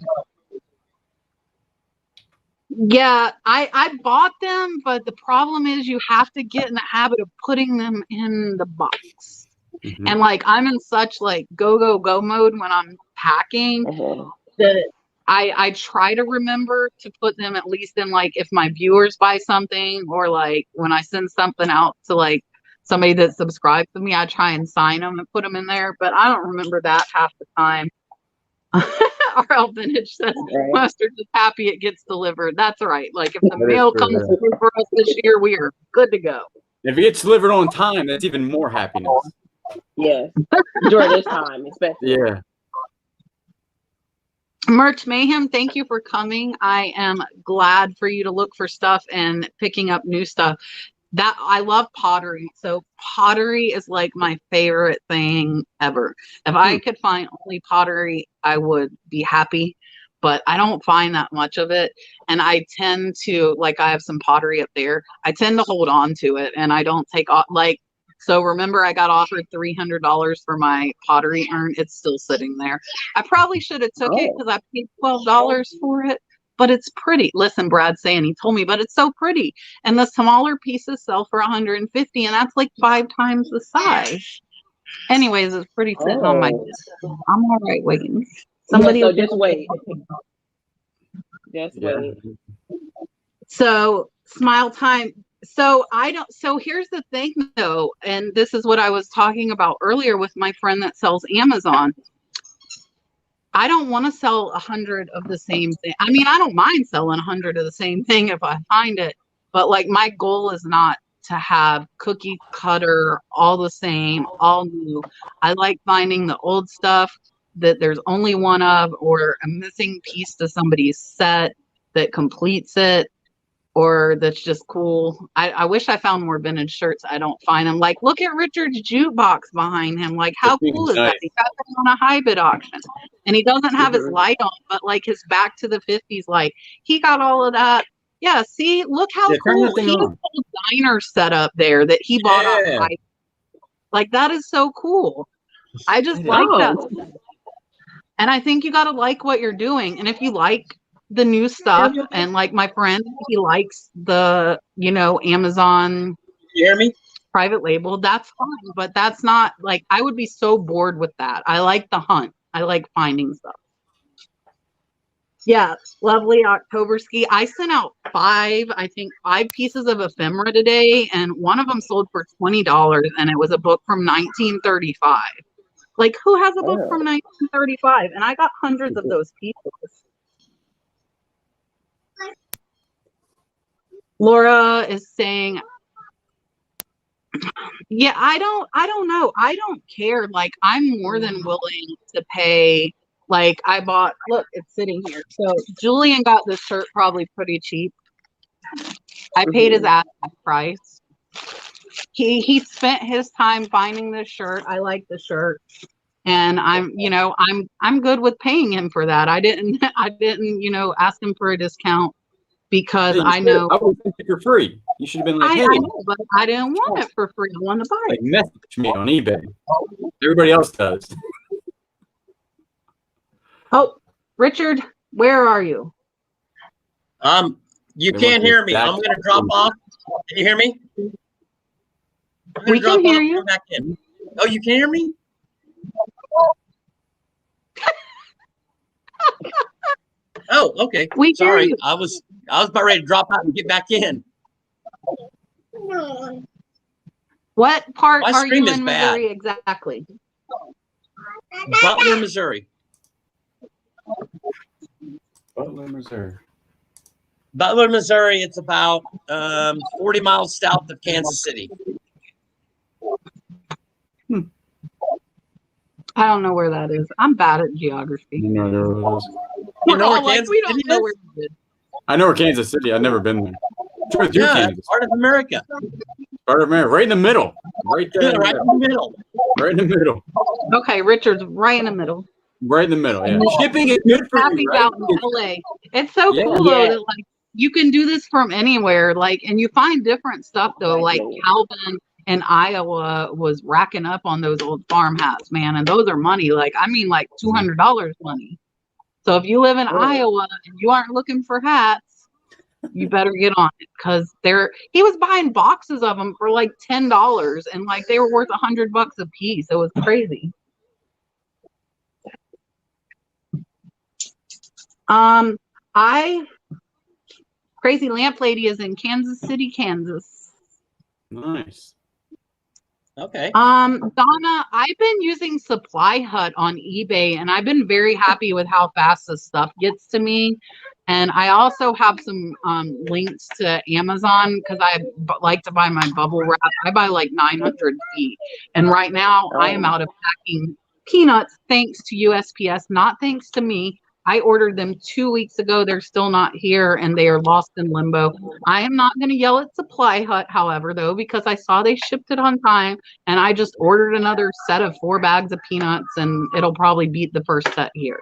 Yeah, I bought them, but the problem is you have to get in the habit of putting them in the box. Mm-hmm. And like I'm in such like go mode when I'm packing that I try to remember to put them at least in like if my viewers buy something or like when I send something out to like somebody that subscribes to me, I try and sign them and put them in there, but I don't remember that half the time. RL Vintage says Mustard is happy it gets delivered. That's right. Like if the mail comes through for us this year, we are good to go. If it gets delivered on time, that's even more happiness. Yes. During this time, especially. Yeah. Merch Mayhem, thank you for coming. I am glad for you to look for stuff and picking up new stuff. That I love pottery. So pottery is like my favorite thing ever. If I could find only pottery, I would be happy, but I don't find that much of it. And I tend to, like, I have some pottery up there. I tend to hold on to it and I don't take off. Like, so remember I got offered $300 for my pottery urn. It's still sitting there. I probably should have took it because I paid $12 for it. But it's pretty. Listen, Brad's saying he told me, but it's so pretty. And the smaller pieces sell for $150, and that's like 5 times the size. Anyways, it's pretty sitting on my desk. I'm all right waiting. Somebody just wait. Just wait. So smile time. So here's the thing though, and this is what I was talking about earlier with my friend that sells Amazon. I don't want to sell 100 of the same thing. I mean, I don't mind selling 100 of the same thing if I find it, but like my goal is not to have cookie cutter, all the same, all new. I like finding the old stuff that there's only one of, or a missing piece to somebody's set that completes it, or that's just cool. I wish I found more vintage shirts. I don't find them. Like, look at Richard's jukebox behind him. Like, how cool is that? He got them on a high bid auction. And he doesn't have his light on, but like his back to the 50s, like he got all of that. Yeah, see, look how cool. He has a whole diner set up there that he bought off high. Like, that is so cool. I just like that. And I think you got to like what you're doing. And if you like the new stuff, and like my friend, he likes the, Amazon you hear me? Private label, that's fine. But that's not like, I would be so bored with that. I like the hunt. I like finding stuff. Yeah, lovely October ski. I sent out 5 pieces of ephemera today, and one of them sold for $20, and it was a book from 1935. Like, who has a book Oh. from 1935? And I got hundreds of those pieces. Laura is saying, yeah, I don't know. I don't care. Like, I'm more than willing to pay. Like, I bought, look, it's sitting here. So Julian got this shirt probably pretty cheap. I paid his ass price. He spent his time finding this shirt. I like the shirt. And I'm good with paying him for that. I didn't, ask him for a discount because Yeah, I know. I would think it for free. You should have been like, I hey, know, but I didn't want it for free. I wanted to buy like it. message me on eBay. Everybody else does. Oh, Richard, where are you? You They can't want hear the me. I'm exact- going to drop off. Can you hear me? I'm gonna We can drop hear off and you. come back in. Oh, you can hear me? Oh, okay. We hear Sorry. you. I was about ready to drop out and get back in. What part My are stream you is in bad. Missouri exactly? Butler, Missouri. Butler, Missouri. Butler, Missouri. It's about 40 miles south of Kansas City. I don't know where that is. I'm bad at geography. You know where it is. You know where Like, Kansas we don't City know is? where it is. I know where Kansas City. I've never been there. Sure, through Yeah, Kansas. it's part of America. Part of America, right in the middle. Right there. Yeah, right in the middle. Right in the middle. Okay, Richard's right in the middle. Right in the middle. Yeah. Shipping is good for Taffy's you, right? out in LA. It's so Yeah. cool though Yeah. that like you can do this from anywhere. Like, and you find different stuff though. Like Calvin in Iowa was racking up on those old farm hats, man, and those are money. Like, I mean, like $200 money. So if you live in Iowa and you aren't looking for hats, you better get on it because he was buying boxes of them for like $10 and like they were worth $100 a piece. It was crazy. Crazy Lamp Lady is in Kansas City, Kansas. Nice. Okay. Donna, I've been using Supply Hut on eBay and I've been very happy with how fast this stuff gets to me. And I also have some links to Amazon because I like to buy my bubble wrap. I buy like 900 feet. And right now I am out of packing peanuts thanks to USPS, not thanks to me. I ordered them 2 weeks ago. They're still not here and they are lost in limbo. I am not going to yell at Supply Hut, however, though, because I saw they shipped it on time and I just ordered another set of 4 bags of peanuts and it'll probably beat the first set here.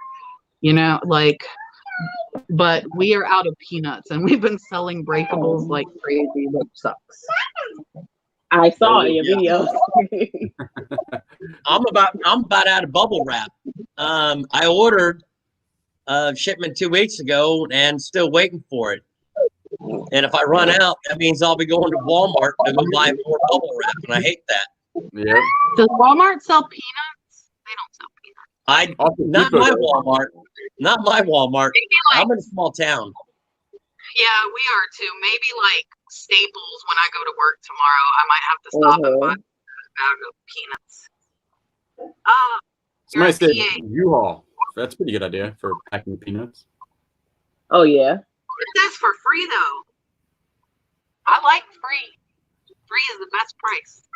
But we are out of peanuts and we've been selling breakables like crazy. That sucks. I saw in your video. I'm about out of bubble wrap. I ordered a shipment 2 weeks ago and still waiting for it. And if I run out, that means I'll be going to Walmart to go buy more bubble wrap, and I hate that. Yep. Does Walmart sell peanuts? They don't sell peanuts. Not my Walmart. Not my Walmart. I'm in a small town. Yeah, we are too. Maybe like Staples when I go to work tomorrow. I might have to stop and buy a bag of peanuts. Somebody said PA. U-Haul. That's a pretty good idea for packing peanuts. Oh yeah. That's for free though. I like free. Free is the best price.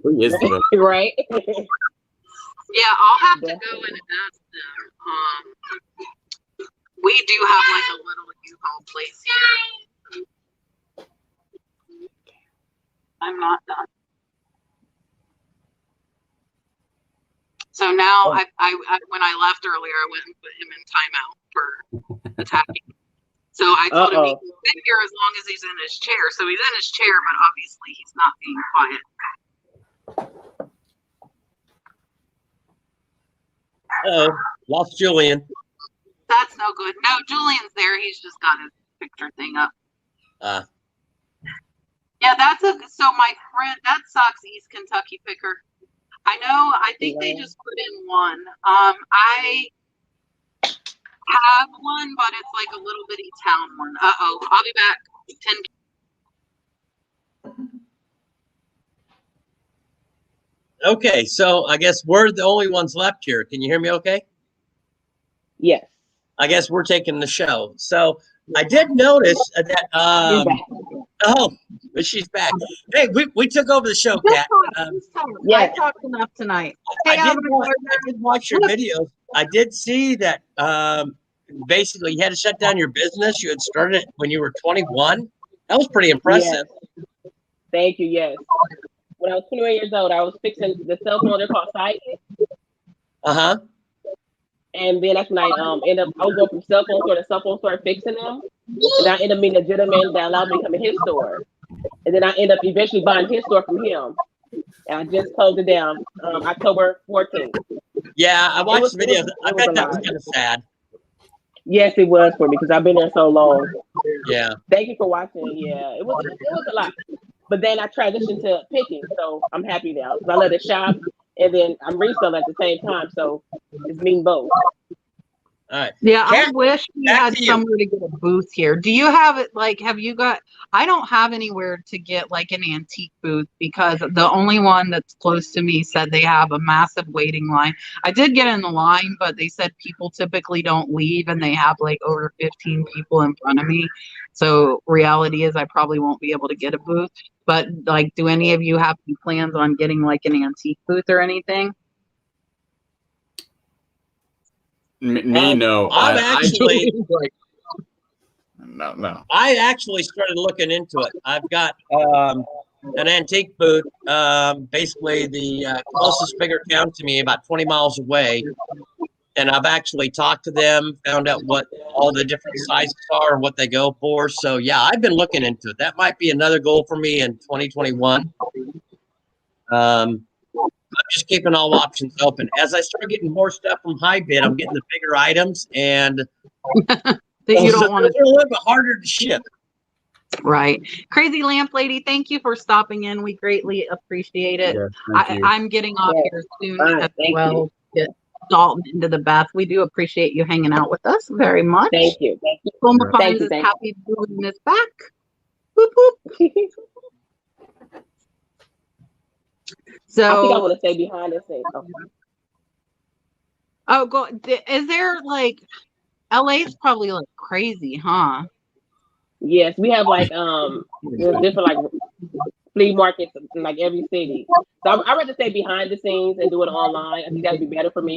Free is the best. Right. Yeah, I'll have to go and ask them. We do have like a little U-Haul place here. I'm not done. So now I when I left earlier, I went and put him in timeout for attacking. So I told him he can sit here as long as he's in his chair. So he's in his chair, but obviously he's not being quiet. Lost Julian. That's no good. No, Julian's there. He's just got his picture thing up. Yeah, so my friend, that sucks, East Kentucky picker. I know, I think they just put in one. I have one, but it's like a little bitty town one. Uh-oh, I'll be back. 10. Okay, so I guess we're the only ones left here. Can you hear me okay? Yes. I guess we're taking the show. So I did notice that You're back. oh, but she's back. Hey, we took over the show, Just Kat. talk, just talk. Yes. I talked enough tonight. I Hey, did watch your videos. I did see that basically you had to shut down your business. You had started it when you were 21. That was pretty impressive. Yes. Thank you. Yes. When I was 21 years old, I was fixing the cell phone. They're called Sidekick. Uh-huh. And then that's when I ended up, I was going from cell phone store to cell phone store fixing them. And I ended up meeting a gentleman that allowed me to come in his store. And then I ended up eventually buying his store from him. And I just closed it down October 14th. Yeah, I watched the videos. I bet that was lot. kind of sad. Yes, it was for me because I've been there so long. Yeah. Thank you for watching. Yeah, it was a lot. But then I transitioned to picking, so I'm happy now because I love to shop and then I'm reselling at the same time. So it's mean both. All right. Yeah, Kat, I wish we back had to you. somewhere to get a booth here. Do you have it? Like, have you got? I don't have anywhere to get like an antique booth because the only one that's close to me said they have a massive waiting line. I did get in the line, but they said people typically don't leave and they have like over 15 people in front of me. So reality is I probably won't be able to get a booth. But like, do any of you have any plans on getting like an antique booth or anything? Me, no. I'm actually no. I actually started looking into it. I've got an antique booth, basically the closest bigger town to me, about 20 miles away. And I've actually talked to them, found out what all the different sizes are and what they go for. So yeah, I've been looking into it. That might be another goal for me in 2021. I'm just keeping all options open. As I start getting more stuff from High Bid, I'm getting the bigger items, and That you don't want to. they're a little bit harder to ship. Right. Crazy Lamp Lady, thank you for stopping in. We greatly appreciate it. Yes, thank you. I'm getting off here soon as Thank well. you. Get Dalton into the bath. We do appreciate you hanging out with us very much. Thank you. Thank you. Fulmer Thank Pines you, is thank happy doing this back. Boop, boop. I think I So, want to stay behind and say, okay. oh, go. Is there like LA's probably like crazy, huh? Yes, we have like there's different like flea markets in like every city. So I'd rather stay behind the scenes and do it online. I think that'd be better for me.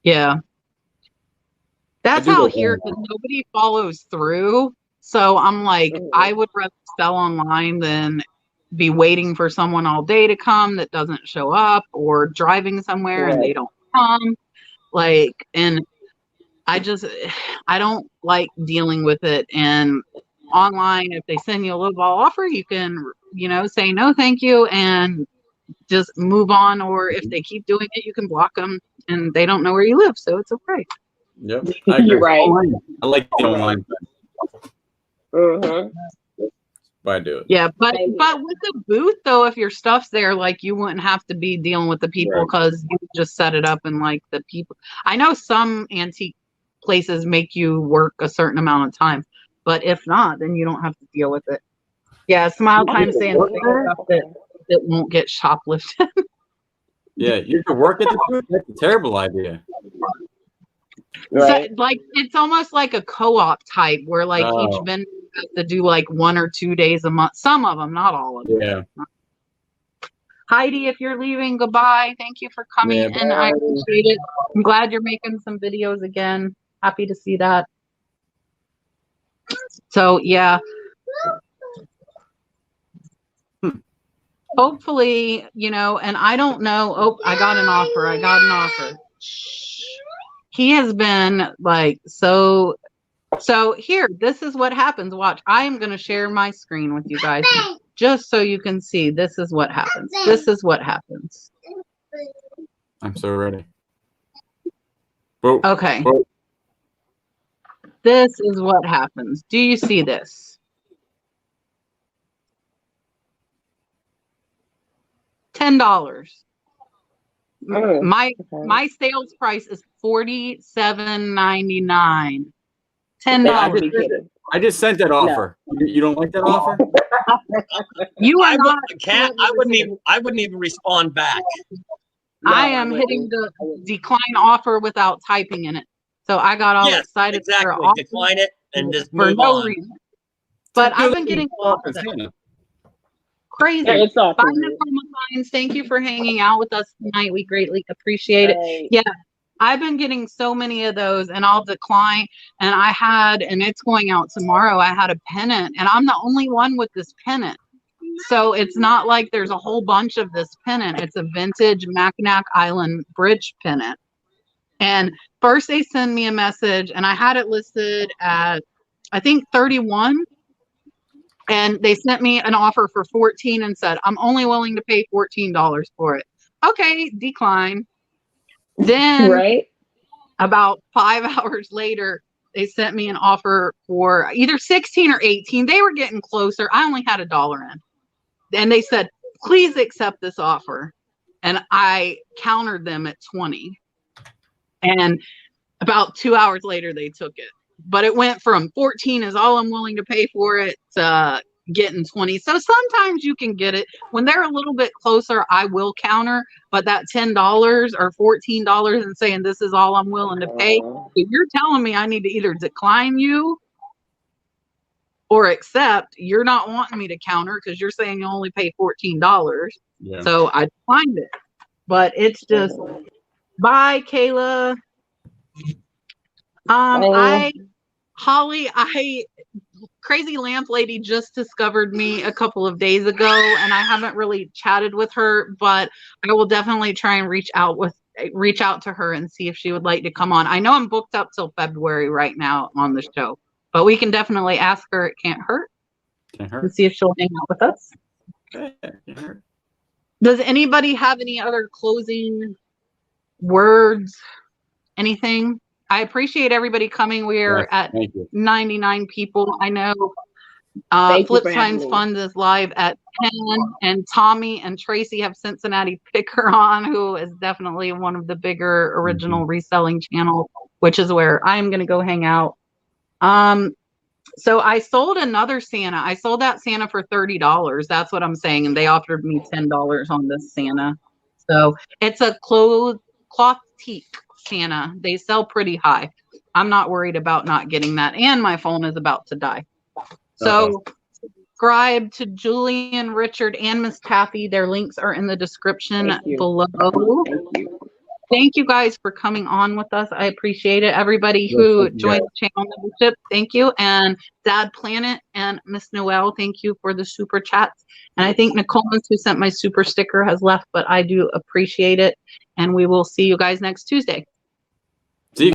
Yeah. That's do how that here, because nobody follows through. So I'm like, Mhm. I would rather sell online than be waiting for someone all day to come that doesn't show up, or driving somewhere and they don't come. Like, and I don't like dealing with it. And online, if they send you a low ball offer, you can, say no, thank you, and just move on. Or if they keep doing it, you can block them and they don't know where you live. So it's okay. Yep. I agree. You're right. I like the online, Mm-hmm. but I do it. Yeah, but Same here. with the booth though, if your stuff's there, like you wouldn't have to be dealing with the people Right. because you just set it up and like the people. I know some antique places make you work a certain amount of time, but if not, then you don't have to deal with it. Yeah, Smile Time saying stuff that won't get shoplifted. Yeah, you could work at the booth. That's a terrible idea. Right. So, like it's almost like a co-op type where like Oh. each vendor has to do like 1 or 2 days a month. Some of them, not all of them. Yeah. Heidi, if you're leaving, goodbye. Thank you for coming Yeah, in. I bye. appreciate it. I'm glad you're making some videos again. Happy to see that. So yeah. Hopefully, and I don't know. Oh, I got an offer. He has been like so here, this is what happens. Watch. I am going to share my screen with you guys just so you can see. This is what happens. I'm so ready. Whoa. Okay. Whoa. This is what happens. Do you see this? $10. My sales price is $47.99. $10. I just sent that offer. You don't like that offer? You are I not. wouldn't even respond back. I am hitting the decline offer without typing in it. So I got all excited for an Exactly. offer Decline it and just for move no on. reason. But I've been getting a lot of that. Crazy. Bye, Nicole Mines. Thank you for hanging out with us tonight. We greatly appreciate it. Yeah, I've been getting so many of those, and I'll decline. And and it's going out tomorrow. I had a pennant, and I'm the only one with this pennant. So it's not like there's a whole bunch of this pennant. It's a vintage Mackinac Island bridge pennant. And first they send me a message, and I had it listed at, I think, 31. And they sent me an offer for 14 and said, I'm only willing to pay $14 for it. Okay, decline. Then about 5 hours later, they sent me an offer for either 16 or 18. They were getting closer. I only had $1 in. And they said, please accept this offer. And I countered them at 20. And about 2 hours later, they took it. But it went from 14 is all I'm willing to pay for it to getting 20. So sometimes you can get it. When they're a little bit closer, I will counter. But that $10 or $14 and saying this is all I'm willing to pay, if you're telling me I need to either decline you or accept, you're not wanting me to counter because you're saying you only pay $14. Yeah. So I declined it. But it's just, bye, Kayla. Holly, Crazy Lamp Lady just discovered me a couple of days ago, and I haven't really chatted with her, but I will definitely try and reach out to her and see if she would like to come on. I know I'm booked up till February right now on the show, but we can definitely ask her. It can't hurt. And see if she'll hang out with us. Does anybody have any other closing words? Anything? I appreciate everybody coming. We're at 99 people. I know Flip Signs Fund is live at 10, and Tommy and Tracy have Cincinnati Picker on, who is definitely one of the bigger original reselling channels, which is where I'm going to go hang out. So I sold another Santa. I sold that Santa for $30. That's what I'm saying. And they offered me $10 on this Santa. So it's a cloth teak Santa. They sell pretty high. I'm not worried about not getting that. And my phone is about to die. So subscribe to Julian, Richard, and Miss Taffy. Their links are in the description below. Thank you guys for coming on with us. I appreciate it. Everybody who joined the channel membership, thank you. And Dad Planet and Miss Noel, thank you for the super chats. And I think Nicole, who sent my super sticker, has left, but I do appreciate it. And we will see you guys next Tuesday.